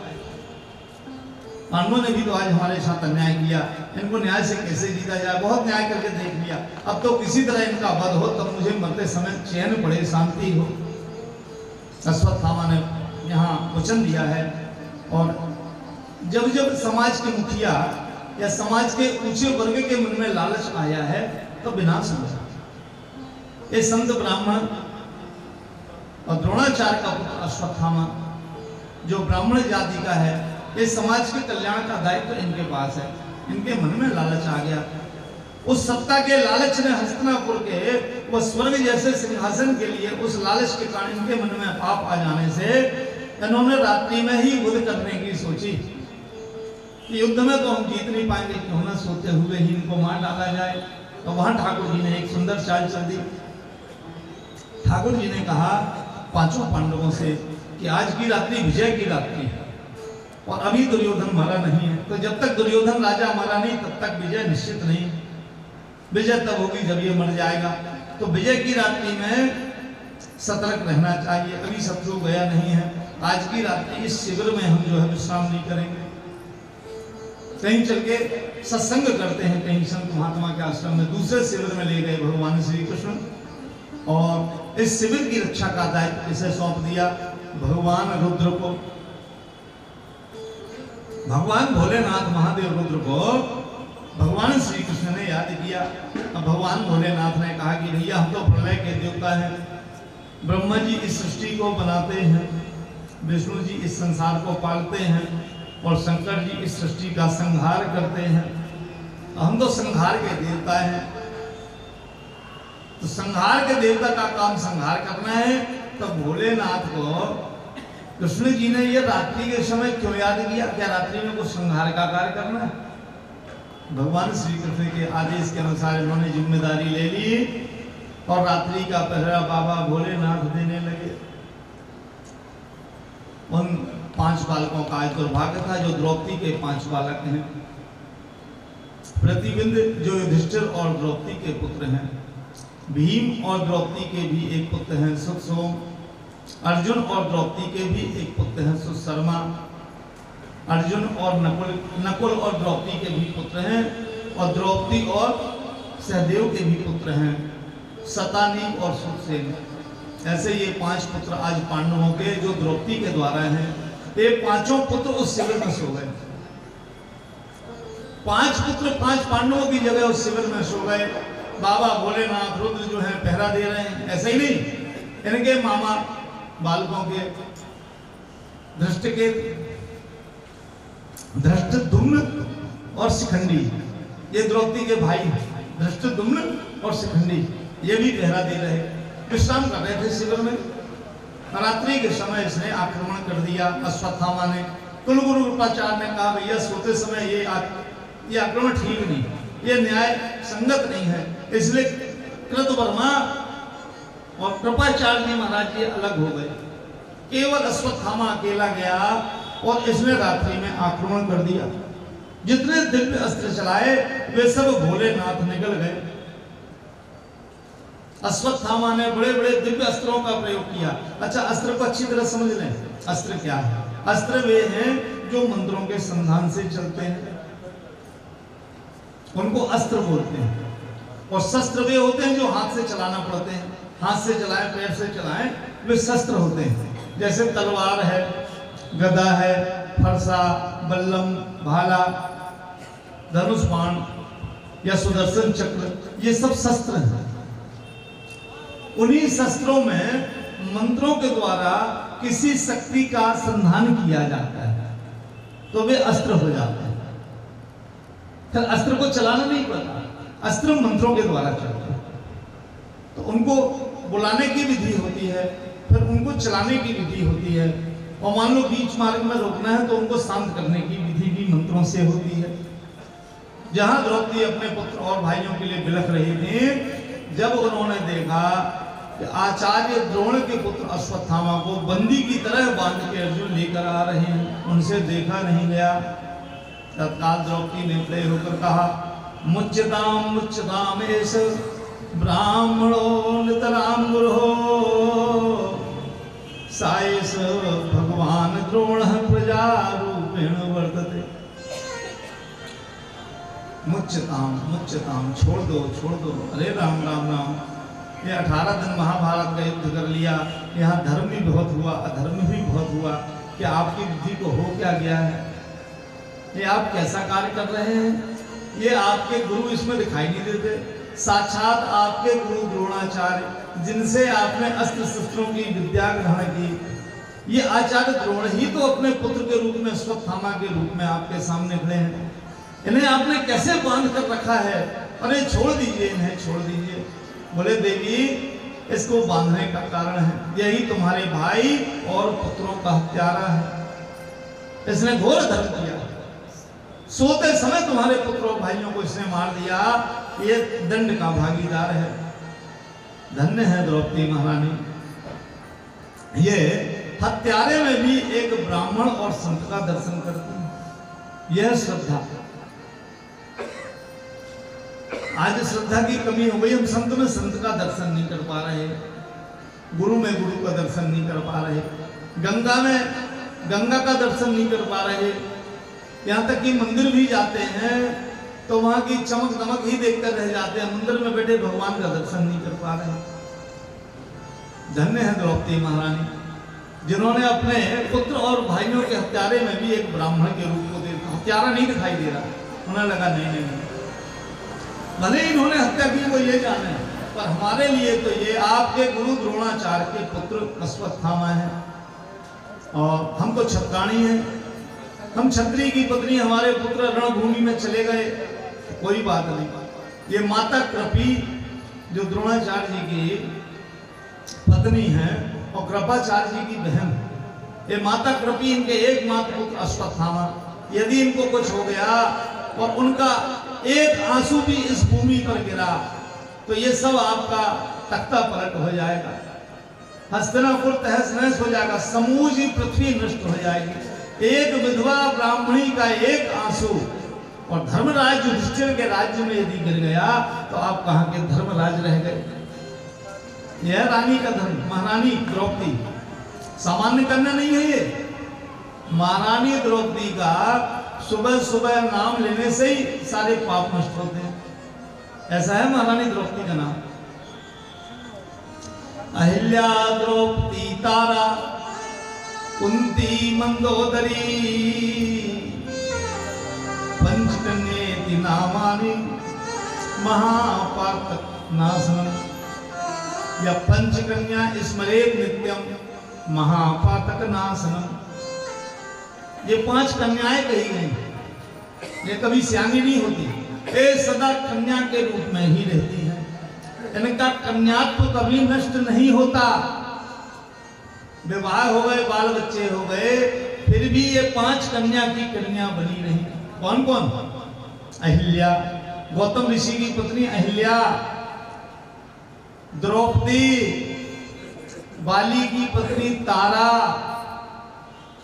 पांडवों ने भी तो आज हमारे साथ अन्याय किया, इनको न्याय से कैसे जीता जाए, बहुत न्याय करके देख लिया, अब तो किसी तरह इनका वध हो, तब मुझे मरते समय चैन पड़े, शांति हो। अश्वत्थामा ने यहाँ वचन दिया है। और जब जब समाज के मुखिया या समाज के ऊंचे वर्ग के मन में लालच आया है तो विनाश हुआ। ये संत ब्राह्मण और द्रोणाचार्य का पुत्र अश्वत्थामा जो ब्राह्मण जाति का है, ये समाज के कल्याण का दायित्व इनके पास है, इनके मन में लालच आ गया। उस सत्ता के लालच ने हस्तिनापुर के वो स्वर्ग जैसे सिंहासन के लिए, उस लालच के कारण इनके मन में पाप आ जाने से इन्होंने रात्रि में ही युद्ध करने की सोची कि युद्ध में तो हम जीत नहीं पाएंगे, क्यों ना सोते हुए ही इनको मार डाला जाए। तो वहां ठाकुर जी ने एक सुंदर चाल चल दी। ठाकुर जी ने कहा पांचों पांडवों से कि आज की रात्रि विजय की रात्रि है और अभी दुर्योधन मरा नहीं है, तो जब तक दुर्योधन राजा मरा नहीं तब तक विजय निश्चित नहीं। विजय तब होगी जब ये मर जाएगा, तो विजय की रात्रि में सतर्क रहना चाहिए। अभी शत्रु गया नहीं है, आज की रात्रि इस शिविर में हम जो है विश्राम नहीं करेंगे, कहीं चल के सत्संग करते हैं, कहीं संत महात्मा के आश्रम में। दूसरे शिविर में ले गए भगवान श्री कृष्ण और इस शिविर की रक्षा का दायित्व इसे सौंप दिया भगवान रुद्र को। भगवान भोलेनाथ महादेव रुद्र को भगवान श्री कृष्ण ने याद किया। अब भगवान भोलेनाथ ने कहा कि भैया हम तो प्रलय के देवता हैं, ब्रह्मा जी इस सृष्टि को बनाते हैं, विष्णु जी इस संसार को पालते हैं और शंकर जी इस सृष्टि का संहार करते हैं, हम तो संहार के देवता हैं। तो संहार के देवता का काम संहार करना है, तो भोलेनाथ को कृष्ण जी ने ये रात्रि के समय क्यों याद किया? क्या रात्रि में कुछ संहार का कार्य करना है? भगवान श्री कृष्ण के आदेश के अनुसार इन्होंने जिम्मेदारी ले ली और रात्रि का पहरा बाबा भोलेनाथ देने लगे। उन 5 बालकों का आज दुर्भाग्य था जो द्रौपदी के 5 बालक हैं। प्रतिबिंद जो युधिष्ठिर और द्रौपदी के पुत्र हैं, भीम और द्रौपदी के भी एक पुत्र हैं सुतसोम, अर्जुन और द्रौपदी के भी एक पुत्र हैं सुशर्मा, अर्जुन और नकुल और द्रौपदी के भी पुत्र हैं, और द्रौपदी और सहदेव के भी पुत्र हैं शतानी और सुरसेन। ऐसे ये 5 पुत्र आज पांडवों के जो द्रौपदी के द्वारा हैं, ये 5 पुत्र उस शिविर में सो गए। 5 पुत्र 5 पांडवों की जगह उस शिविर में सो गए। बाबा भोलेनाथ रुद्र जो है पहरा दे रहे हैं। ऐसे ही नहीं, इनके मामा बालकों के धृष्टद्युम्न और शिखंडी, ये द्रौपदी के भाई धृष्टद्युम्न और शिखंडी, ये भी पहरा दे रहे, विश्राम कर रहे थे शिविर में। रात्रि के समय इसने आक्रमण कर दिया अश्वत्थामा ने। कुलगुरु कृपाचार्य ने कहा भैया सोते समय ये आक्रमण ठीक नहीं, ये न्याय संगत नहीं है, इसलिए कृतवर्मा और कृपाचार्य जी महाराज ये अलग हो गए। केवल अश्वत्थामा अकेला गया और इसने रात्रि में आक्रमण कर दिया। जितने दिव्य अस्त्र चलाए वे सब भोलेनाथ निकल गए। अश्वत्थामा ने बड़े बड़े दिव्य अस्त्रों का प्रयोग किया। अच्छा, अस्त्र को अच्छी तरह समझ लें। अस्त्र क्या है? अस्त्र वे हैं जो मंत्रों के संधान से चलते हैं उनको अस्त्र बोलते हैं, और शस्त्र वे होते हैं जो हाथ से चलाना पड़ते हैं, हाथ से चलाएं पैर से चलाएं, वे शस्त्र होते हैं। जैसे तलवार है, गदा है, फरसा, बल्लम, भाला, धनुष बाण या सुदर्शन चक्र, ये सब शस्त्र हैं। उन्हीं शस्त्रों में मंत्रों के द्वारा किसी शक्ति का संधान किया जाता है तो वे अस्त्र हो जाते हैं। फिर अस्त्र को चलाना नहीं पड़ता, अस्त्र मंत्रों के द्वारा चलते हैं। तो उनको बुलाने की विधि होती है, फिर उनको चलाने की विधि होती है, और मान लो बीच मार्ग में रोकना है तो उनको शांत करने की विधि भी मंत्रों से होती है। जहां द्रौपदी अपने पुत्र और भाइयों के लिए बिलख रही थी, जब उन्होंने देखा कि आचार्य द्रोण के पुत्र अश्वत्थामा को बंदी की तरह बांध के अर्जुन लेकर आ रहे हैं, उनसे देखा नहीं गया, तत्काल द्रौपदी ने प्रेर होकर कहा, मुच्यताम एष ब्राह्मणो नितराम गुरो सायस भगवान द्रोण प्रजा रूपेण वर्तते। मुच्यताम छोड़ दो, अरे राम राम राम। ये 18 दिन महाभारत का युद्ध कर लिया, यहाँ धर्म भी बहुत हुआ, अधर्म भी बहुत हुआ, कि आपकी बुद्धि को हो क्या गया है? ये आप कैसा कार्य कर रहे हैं? ये आपके गुरु इसमें दिखाई नहीं देते, साक्षात आपके गुरु द्रोणाचार्य जिनसे आपने अस्त्र शस्त्रों की विद्या ग्रहण की, ये आचार्य द्रोण ही तो अपने पुत्र के रूप में अश्वत्थामा के रूप में आपके सामने खड़े हैं। इन्हें आपने कैसे बांध कर रखा है? अरे छोड़ दीजिए, इन्हें छोड़ दीजिए। बोले देवी, इसको बांधने का कारण है, यही तुम्हारे भाई और पुत्रों का हत्यारा है। इसने घोर धर्म किया, सोते समय तुम्हारे पुत्रों और भाइयों को इसने मार दिया, ये दंड का भागीदार है। धन्य है द्रौपदी महारानी, ये हत्यारे में भी एक ब्राह्मण और संत का दर्शन करती है। यह श्रद्धा, आज श्रद्धा की कमी हो गई, हम संत में संत का दर्शन नहीं कर पा रहे, गुरु में गुरु का दर्शन नहीं कर पा रहे, गंगा में गंगा का दर्शन नहीं कर पा रहे, यहाँ तक कि मंदिर भी जाते हैं तो वहां की चमक दमक ही देखकर रह जाते हैं, मंदिर में बैठे भगवान का दर्शन नहीं कर पा रहे। धन्य है द्रौपदी महारानी, जिन्होंने अपने पुत्र और भाइयों के हत्यारे में भी एक ब्राह्मण के रूप को देखा। हत्यारा नहीं दिखाई दे रहा, उन्हें लगा नहीं, भले इन्होंने हत्या की वो ये जाने, पर हमारे लिए तो ये आपके गुरु द्रोणाचार्य के पुत्र अश्वत्थामा है, और हम तो छत्राणी हैं, हम क्षत्रिय की पत्नी, हमारे पुत्र रणभूमि में चले गए, कोई बात नहीं। ये माता कृपी जो द्रोणाचार्य जी की पत्नी है और कृपाचार्य जी की बहन, ये माता कृपी इनके एकमात्र पुत्र अश्वत्थामा, यदि इनको कुछ हो गया और उनका एक आंसू भी इस भूमि पर गिरा तो ये सब आपका तख्ता पलट हो जाएगा, हस्तिनापुर तहस नहस हो जाएगा, समूची पृथ्वी नष्ट हो जाएगी। एक विधवा ब्राह्मणी का एक आंसू और धर्मराज युधिष्ठिर के राज्य में यदि गिर गया तो आप कहां के धर्मराज रह गए? यह रानी का धर्म, महारानी द्रौपदी सामान्य कन्या नहीं है ये। महारानी द्रौपदी का सुबह सुबह नाम लेने से ही सारे पाप नष्ट होते हैं, ऐसा है महारानी द्रौपदी का नाम। अहिल्या द्रौपदी तारा कुंती मंदोदरी पंचकन्येति नामानि महापातक नाशनम, या पंचकन्या स्मरेत नित्यम महापातक नाशनम। ये 5 कन्याएं कही गई, ये कभी सियानी नहीं होती, ये सदा कन्या के रूप में ही रहती है, इनका कन्यात्व कभी नष्ट नहीं होता। विवाह हो गए, बाल बच्चे हो गए, फिर भी ये 5 कन्या की कन्या बनी रही। कौन कौन? अहिल्या, गौतम ऋषि की पत्नी अहिल्या, द्रौपदी, बाली की पत्नी तारा,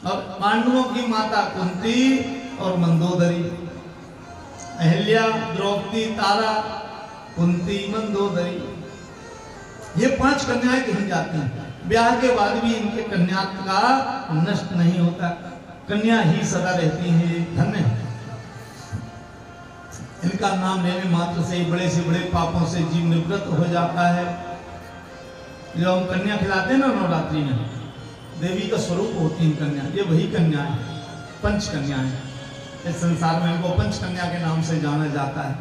और पांडवों की माता कुंती और मंदोदरी। अहिल्या, द्रौपदी, तारा, कुंती, मंदोदरी, ये 5 कन्याएं कही जाती हैं। ब्याह के बाद भी इनके कन्यात्व का नष्ट नहीं होता, कन्या ही सदा रहती हैं, धन्य है। इनका नाम लेने मात्र से बड़े से बड़े पापों से जीव निवृत्त हो जाता है। जो हम कन्या खिलाते हैं ना नवरात्रि में, देवी का स्वरूप होती है कन्या, ये वही कन्या है, पंच कन्या है। इस संसार में इनको पंच कन्या के नाम से जाना जाता है।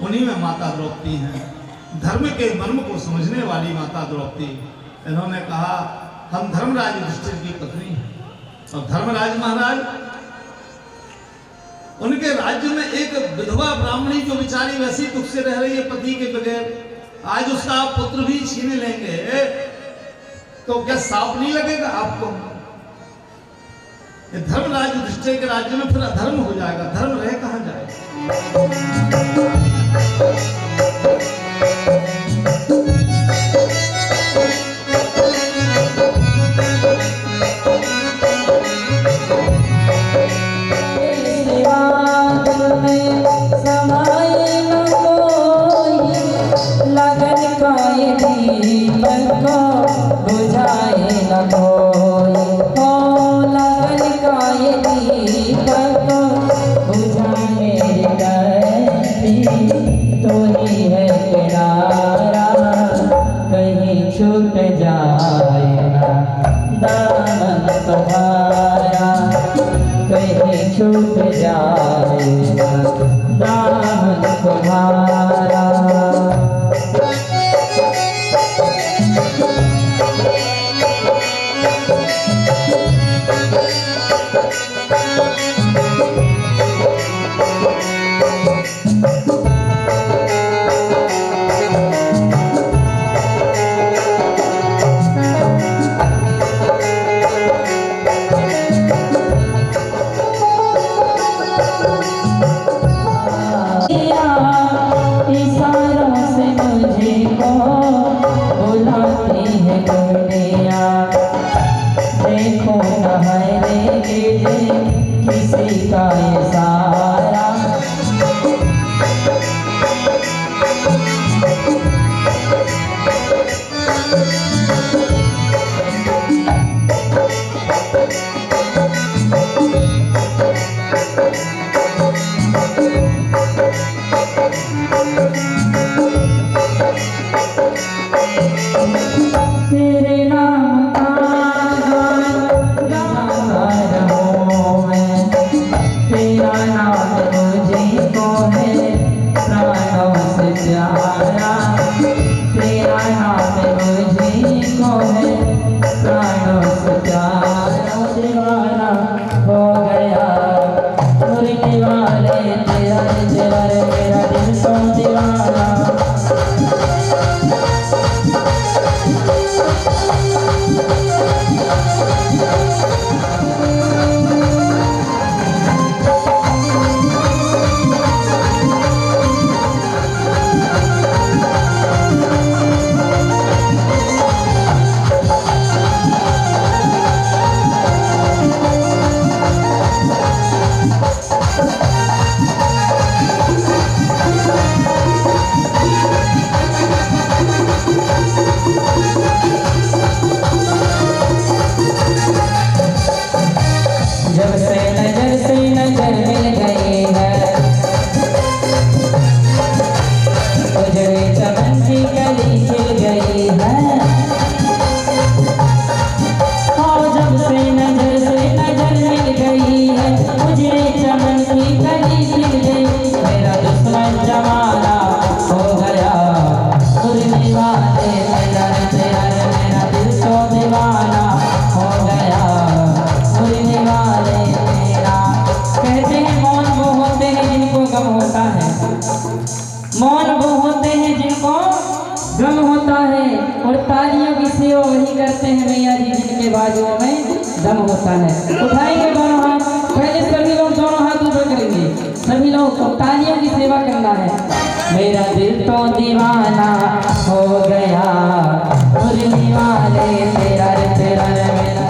उन्हीं में माता द्रौपदी हैं, धर्म के मर्म को समझने वाली माता द्रौपदी। इन्होंने कहा हम धर्मराज युधिष्ठिर की पत्नी हैं, और धर्मराज महाराज उनके राज्य में एक विधवा ब्राह्मणी जो बेचारी वैसी दुख से रह रही है पति के बगैर, आज उसका आप पुत्र भी छीन लेंगे तो क्या साफ नहीं लगेगा आपको? ये धर्मराज युधिष्ठिर के राज्य में फिर अधर्म हो जाएगा, धर्म रह कहां जाएगा? छूट जाए ना दामन तुम्हारा, कहीं छूट जाए ना दामन तुम्हारा। देखो न किसी का ये सारा, तेरे नाम तेरा नाम मुझको है प्राणों से प्यारा, तेरा नाम मुझको है प्राणों से प्यारा। दीवाना हो गया मुर्गी वाले तेरा तेरा मेरा दिल तो दीवाना। जब से नजर मिल गई है, उजड़े चमन की गली खिल गई है। और जब से नजर मिल गई है, उजड़े चमन की गली खिल गई। मेरा दुश्मन जमाना हो गया मुर्गी वाले तेरा तेरा मेरा दिल तो दीवाना हो गया मुर्गी वाले तेरा। कहते हैं मौन वो होते हैं जिनको गम होता है, मौन वो होते हैं जिनको गम होता है, और तालियों की सेवा वही करते हैं मैया जी जिनके बाजुओं में दम होता है। उठाएंगे दोनों हाथ, पहले सभी लोग दोनों हाथ ऊपर करेंगे, सभी लोग को तालियों की सेवा करना है। मेरा दिल तो दीवाना हो गया मुरली वाले तेरा तेरा मेरा।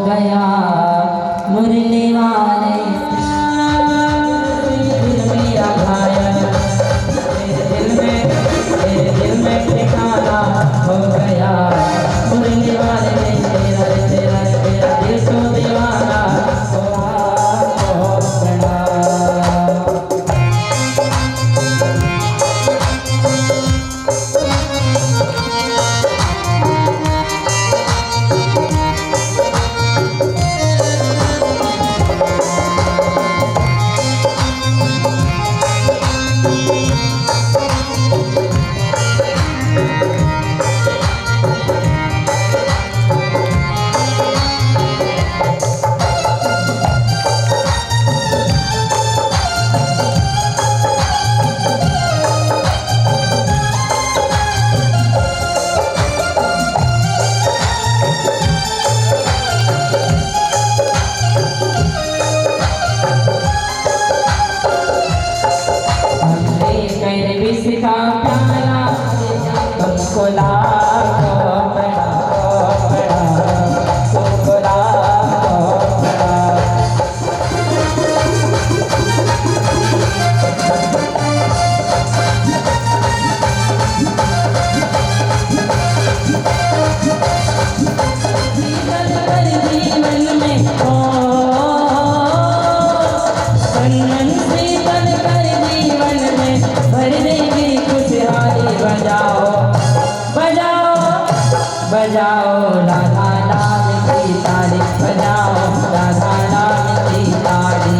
गया मुरली वाले मेरा घायल मेरे दिल में ठिकाना हो गया मुरली वाले तेरा दिल तो दीवाना हो गया। का प्याला तुमको लाखों बड़ा तुमको लाखों बड़ा। जीवन में हो बंधन शीतल कर जीवन में भर देगी खुशहाली। बजाओ बजाओ बजाओ राधा नाम की ताली बजाओ राधा नाम की ताली।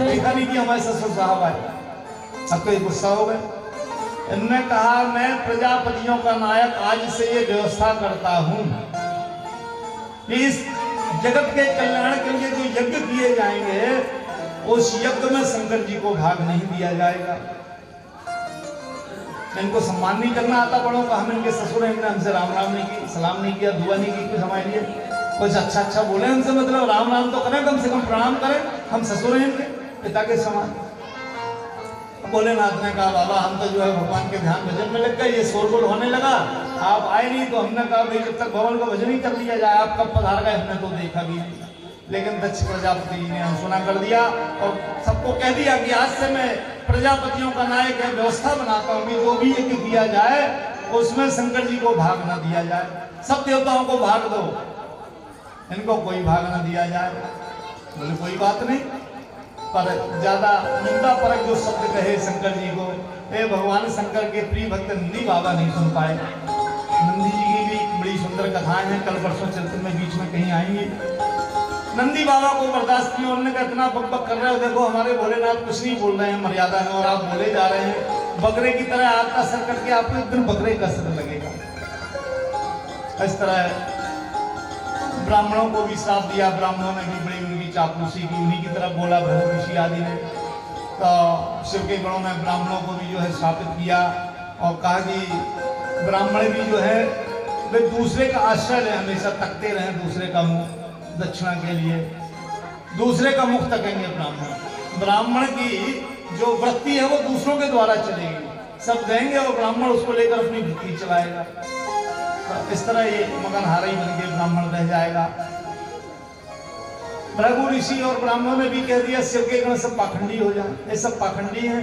देखा नहीं कि हमारे ससुर साहब आए, अब तो ये गुस्सा हो गए। इन्होंने कहा मैं प्रजापतियों का नायक आज से ये व्यवस्था करता हूं कि इस जगत के कल्याण के लिए जो यज्ञ किए जाएंगे उस यज्ञ में शंकर जी को भाग नहीं दिया जाएगा। इनको सम्मान नहीं करना आता बड़ों का। हम इनके ससुर हैं, इन्होंने हमसे राम राम नहीं की, सलाम नहीं किया, दुआ नहीं की कुछ हमारे लिए। कुछ अच्छा अच्छा बोले हमसे, मतलब राम राम तो करें, कम से कम प्रणाम करें। हम ससुर हैं इनके, पिता के समान। भोलेनाथ ने कहा बाबा हम तो जो है भगवान के ध्यान भजन में लग गए, ये शोरगुल होने लगा, आप आए नहीं। तो हमने कहा भाई जब तक भगवान का भजन ही कर लिया जाए, आप कब पधार गए हमने तो देखा भी नहीं। लेकिन दक्ष प्रजापति जी ने अनसुना कर दिया और सबको कह दिया कि आज से मैं प्रजापतियों का नायक है, व्यवस्था बनाता हूँ कि जो भी यज्ञ किया जाए उसमें शंकर जी को भाग न दिया जाए। सब देवताओं को भाग दो, इनको कोई भाग न दिया जाए। बोले कोई बात नहीं, पर ज्यादा निंदा परक जो शब्द कहे शंकर जी को, ये भगवान शंकर के प्रिय भक्त नंदी बाबा नहीं सुन पाए। नंदी जी की भी बड़ी सुंदर कथाएं हैं, कल परसों चरित्र में बीच में कहीं आएंगी। नंदी बाबा को बर्दाश्त नहीं, उन्होंने कहा इतना बकबक कर रहे हो, देखो हमारे भोलेनाथ कुछ नहीं बोल रहे हैं मर्यादा में और आप बोले जा रहे हैं। बकरे की तरह आपका सर करके आपको एक दिन बकरे का सर लगेगा। इस तरह ब्राह्मणों को भी श्राप दिया, ब्राह्मणों ने भी बड़ी उनकी चापलूसी की, उन्हीं की तरफ बोला भृगु ऋषि आदि ने। तो शिव के गणों में ब्राह्मणों को भी जो है श्रापित किया और कहा कि ब्राह्मण भी जो है वे दूसरे का आश्रय लें, हमेशा तकते रहें दूसरे का मुंह दक्षिणा के लिए, दूसरे का मुख तकेंगे ब्राह्मण। ब्राह्मण की जो वृत्ति है वो दूसरों के द्वारा चलेगी, सब देंगे और ब्राह्मण उसको लेकर अपनी वृत्ति चलाएगा। तो इस तरह ये मगनहारा ही बन के ब्राह्मण रह जाएगा। भृगु ऋषि और ब्राह्मणों ने भी कह दिया शिव के गण सब पाखंडी हो जाए, ये सब पाखंडी हैं,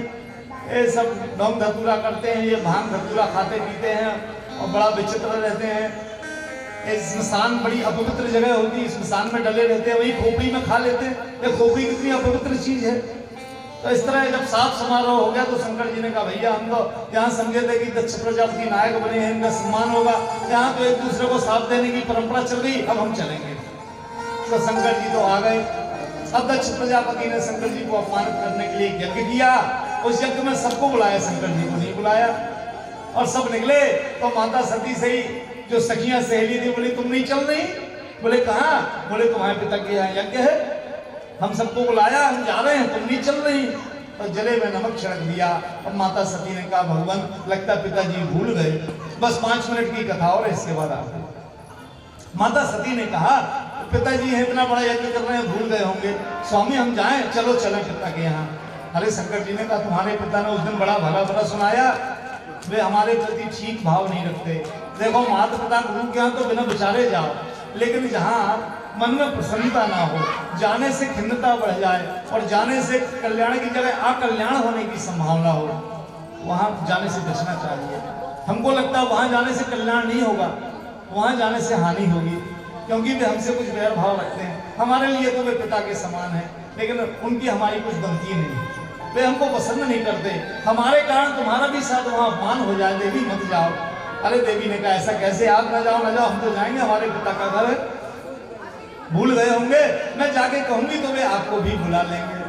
ये सब ढोंग धतूरा करते हैं, ये भांग धतूरा खाते पीते हैं और बड़ा विचित्र रहते हैं। स्मशान बड़ी अपवित्र जगह होती है, स्मशान में डले रहते हैं, वही खोपड़ी में खा लेते हैं। ये खोपड़ी कितनी अपवित्र चीज है। तो इस तरह जब साफ समारोह हो गया तो शंकर जी ने कहा भैया हम तो यहाँ समझे थे कि दक्ष प्रजापति नायक बने हैं, इनका सम्मान होगा, यहाँ तो एक दूसरे को साथ देने की परंपरा चल गई, अब हम चलेंगे। तो शंकर जी तो आ गए। अब दक्ष प्रजापति ने शंकर जी को अपमानित करने के लिए यज्ञ किया उस यज्ञ में सबको बुलाया, शंकर जी को नहीं बुलाया। और सब निकले तो माता सती से ही जो सखियां सहेली थी बोली तुम नहीं चल रही? बोले कहाँ? बोले तुम्हारे पिता के यहाँ यज्ञ है, हम सबको बुलाया, हम जा रहे हैं, तुम नहीं चल रही। और जले में नमक छिड़क दिया। और माता सती ने कहा भगवान लगता पिताजी भूल गए, बस 5 मिनट की कथा और इसके बाद आप। माता सती ने कहा पिताजी है इतना बड़ा यज्ञ कर रहे हैं, भूल गए होंगे, स्वामी हम जाएं, चलो चले पिता के यहाँ। अरे शंकर जी ने कहा तुम्हारे पिता ने उस दिन बड़ा भला भला सुनाया, वे हमारे प्रति ठीक भाव नहीं रखते। देखो माता पिता गुरु के यहाँ तो बिना विचारे जाओ, लेकिन जहाँ मन में प्रसन्नता ना हो, जाने से खिन्नता बढ़ जाए और जाने से कल्याण की जगह अकल्याण होने की संभावना हो, वहाँ जाने से बचना चाहिए। हमको लगता है वहाँ जाने से कल्याण नहीं होगा, वहाँ जाने से हानि होगी, क्योंकि वे हमसे कुछ वैर भाव रखते हैं। हमारे लिए तो वे पिता के समान है, लेकिन उनकी हमारी कुछ बनती नहीं, वे हमको पसंद नहीं करते। हमारे कारण तुम्हारा भी शायद वहाँ अपमान हो जाए, देवी मत जाओ। अरे देवी ने कहा ऐसा कैसे, आप ना जाओ ना जाओ, हम तो जाएंगे, हमारे पिता का घर है, भूल गए होंगे, मैं जाके कहूंगी तो वे आपको भी बुला लेंगे।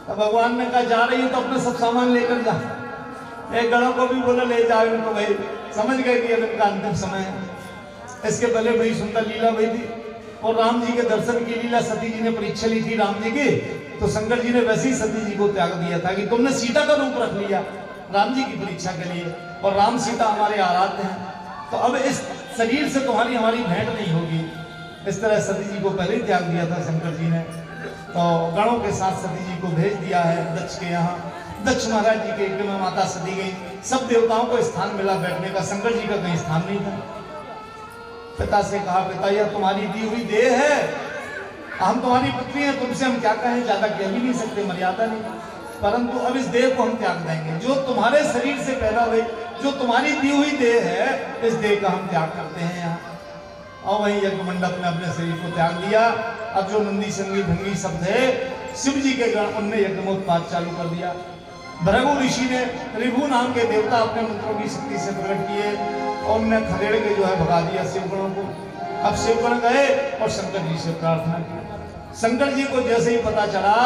तो भगवान ने कहा जा रही हूँ तो अपने सब सामान लेकर जा। एक गणों को भी बोला ले जाओ इनको, भाई समझ गए कि अब इनका अंतिम समय है। इसके पहले बड़ी सुंदर लीला हुई थी और राम जी के दर्शन की लीला सती जी ने परीक्षा ली थी राम जी की, तो शंकर जी ने वैसे ही सती जी को त्याग दिया था कि तुमने सीता का रूप रख लिया राम जी की परीक्षा के लिए, और राम सीता हमारे आराध्य हैं, तो अब इस शरीर से तुम्हारी हमारी भेंट नहीं होगी। इस तरह सती जी को पहले ही त्याग दिया था शंकर जी ने। तो गणों के साथ सती जी को भेज दिया है दक्ष के यहाँ। दक्ष महाराज जी के यज्ञ में माता सती गई, सब देवताओं को स्थान मिला बैठने का, शंकर जी का कहीं स्थान नहीं था। पिता से कहा पिता यह तुम्हारी दी हुई देह है, हम तुम्हारी पुत्री हैं, तुमसे हम क्या कहें, ज्यादा कह भी नहीं सकते, मर्यादा नहीं, परंतु अब इस देह को हम त्याग देंगे। जो तुम्हारे शरीर से पैदा हुई, जो तुम्हारी दी हुई देह है, इस देह का हम त्याग करते हैं यहाँ। और वही यज्ञ मंडप में अपने शरीर को त्याग दिया। अब जो नंदी संगी भंगी सब थे, शिव जी के गण, उनने यज्ञ में उत्पात चालू कर दिया। भृगु ऋषि ने रिभु नाम के देवता अपने मंत्रों की शक्ति से प्रकट किए और उन्हें खदेड़ के जो है भगा दिया शिवगणों को। अब शिवगण गए और शंकर जी से प्रार्थना की। शंकर जी को जैसे ही पता चला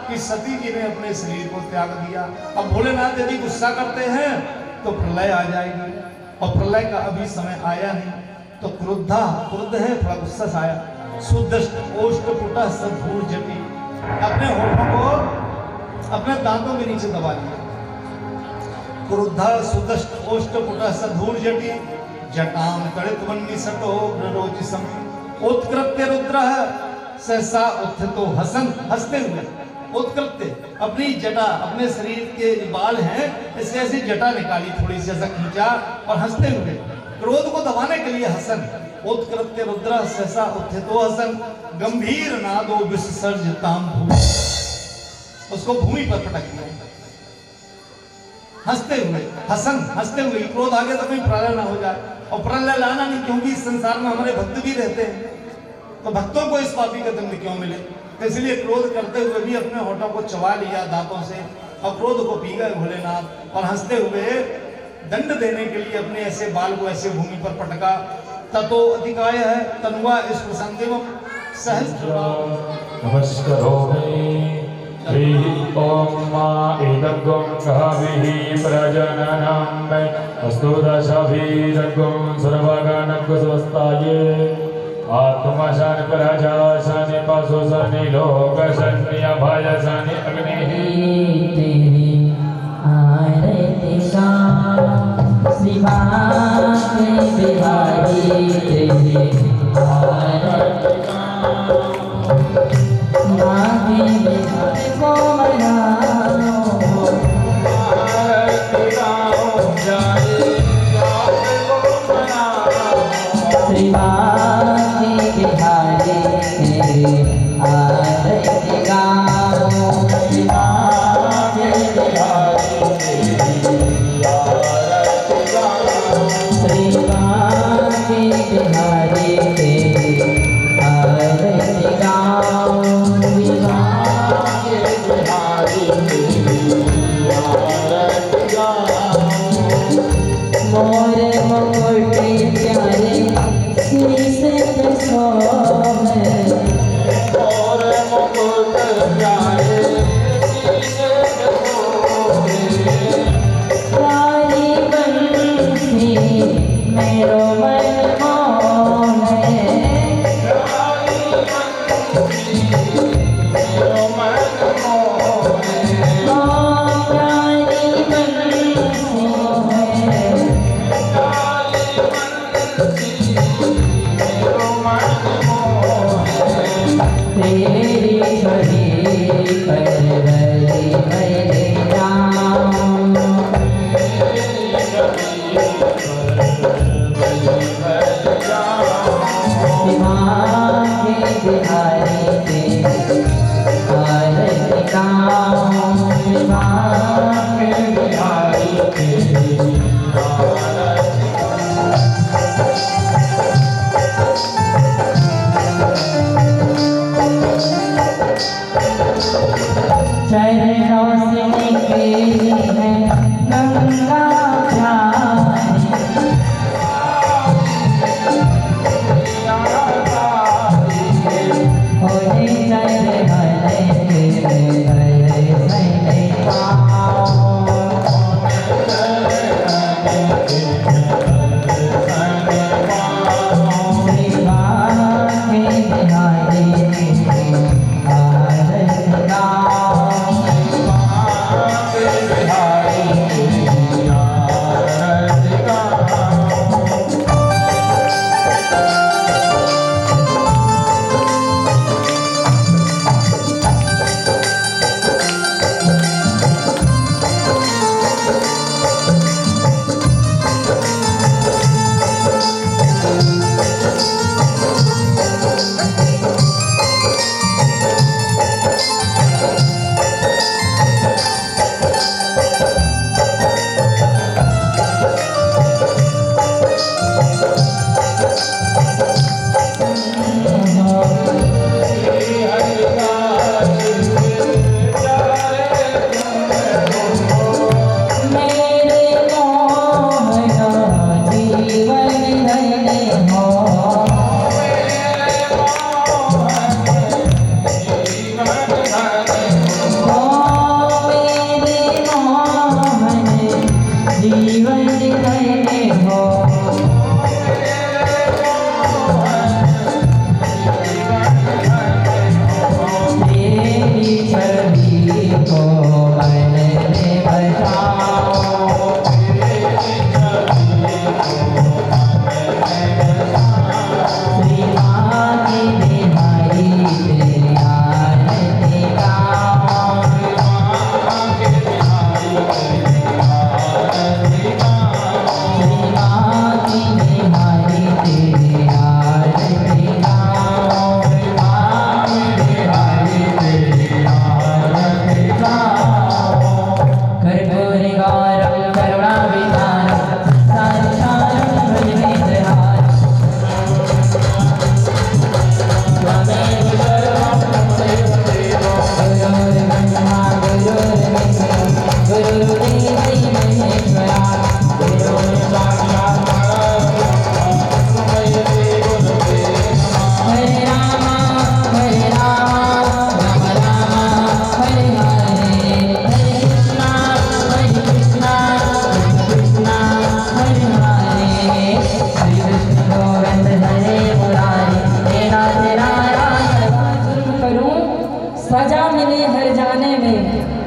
कि सती जी ने अपने शरीर को त्याग दिया, अब भोलेनाथ यदि गुस्सा करते हैं तो प्रलय आ जाएगी, और प्रलय का अभी समय आया नहीं, तो क्रुद्ध है, थोड़ा गुस्सा से आया। सुदृष्ट ओष्ठ पुटा सधूर जटी, अपने होठों को अपने दांतों के नीचे दबा लिया। क्रुद्धा सुदृष्ट ओष्ठ पुटा सधूर जटी, जटाम तड़ित वन्नी सटो रोजिसम, उत्कृत्य रुद्र सहसा उत्थितो हसन, हंसते हुए उत्कृत्य, अपनी जटा, अपने शरीर के बाल हैं इससे ऐसी जटा निकाली, थोड़ी सी ऐसा खींचा और हंसते हुए, क्रोध को दबाने के लिए हसन। उत्कृत्य रुद्र सहसा उत्थितो हसन, गंभीर नादो विसर्जताम भूमि, उसको भूमि पर पटक दिया। हंसते हुए, हसन हंसते हुए, क्रोध आ गया तो कोई प्रलय ना हो जाए, और प्रलय लाना नहीं, क्योंकि इस संसार में हमारे भक्त भी रहते हैं, तो भक्तों को इस पापी का दंड क्यों मिले, इसलिए क्रोध करते हुए भी अपने होठों को चबा लिया दांतों से, और क्रोध को पी गए भोलेनाथ, और हंसते हुए दंड देने के लिए अपने ऐसे बाल को ऐसे भूमि पर पटका। ततो अधिकाय है तनुवा इस प्रसंगेवम सहस्र ओम मा एदग्गं कहाभिः प्रजननं वै अस्तु दशभिरग्गं सर्वगणं स्वस्ताये आत्मशानि प्रजाशानि पशुशानि लोकशानि अभयशानि अग्निः तेरी आरती का शिवा के बिहारी, तेरी आरती का मागे बिहारी को मनाओ, आरती गाओ जाए को मनाओ, शिवा के बिहारी तेरी आरती गाओ, शिवा के बिहारी तेरी आरती गाओ, शिवा के बिहारी तेरी आरती गाओ, शिवा के बिहारी तेरी आरती गाओ। मोरे मुकुट प्यारे शीश पे सोहे, मोरे मुकुट प्यारे शीश पे सोहे, चरणों से निकली है गंगा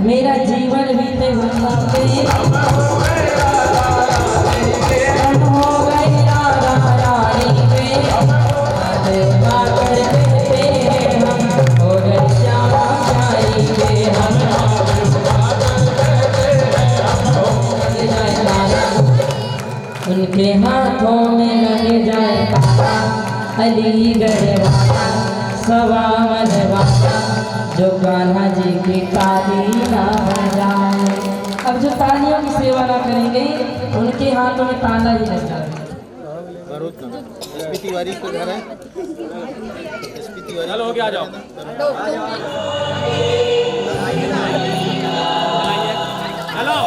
मेरा जीवन बीते उनके हाथों में लग जाए ताला अलीगढ़ वाला सवावन वाला जो कान्हा जी की ताली ना बजाए। अब जो तालियों की सेवा ना करेंगे उनके हाथों में ताला ही लग जाएगा। तिवारी को घर है चलो हो गया, आ जाओ। हेलो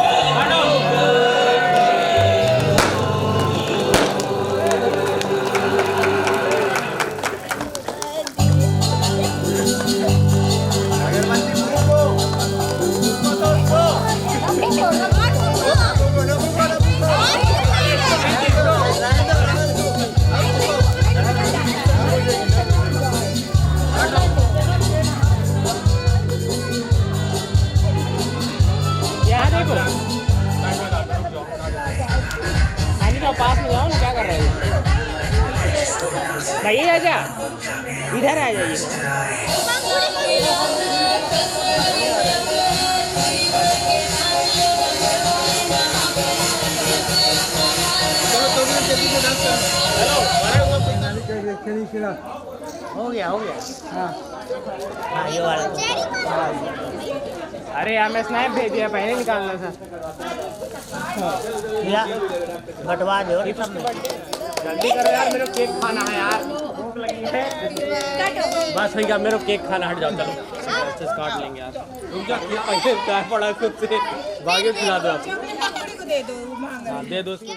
पास में जाओ ना, क्या कर रहे हो भाई? आ जा, इधर आ जाइए। हो गया हाँ, ये वाला अरे यार मैं स्नैप भेज दिया, पहले निकालना था। भैया बटवा दो। जल्दी करो यार, मेरे को केक खाना है यार, भूख लगी है। बस भैया मेरे को केक खाना, हट जाओ चलो, अच्छे से काट लेंगे यार। रुक जा, पहले चाय पड़ा खुद से, बाकी खिला दो आप। दे दो, दे दो उसको।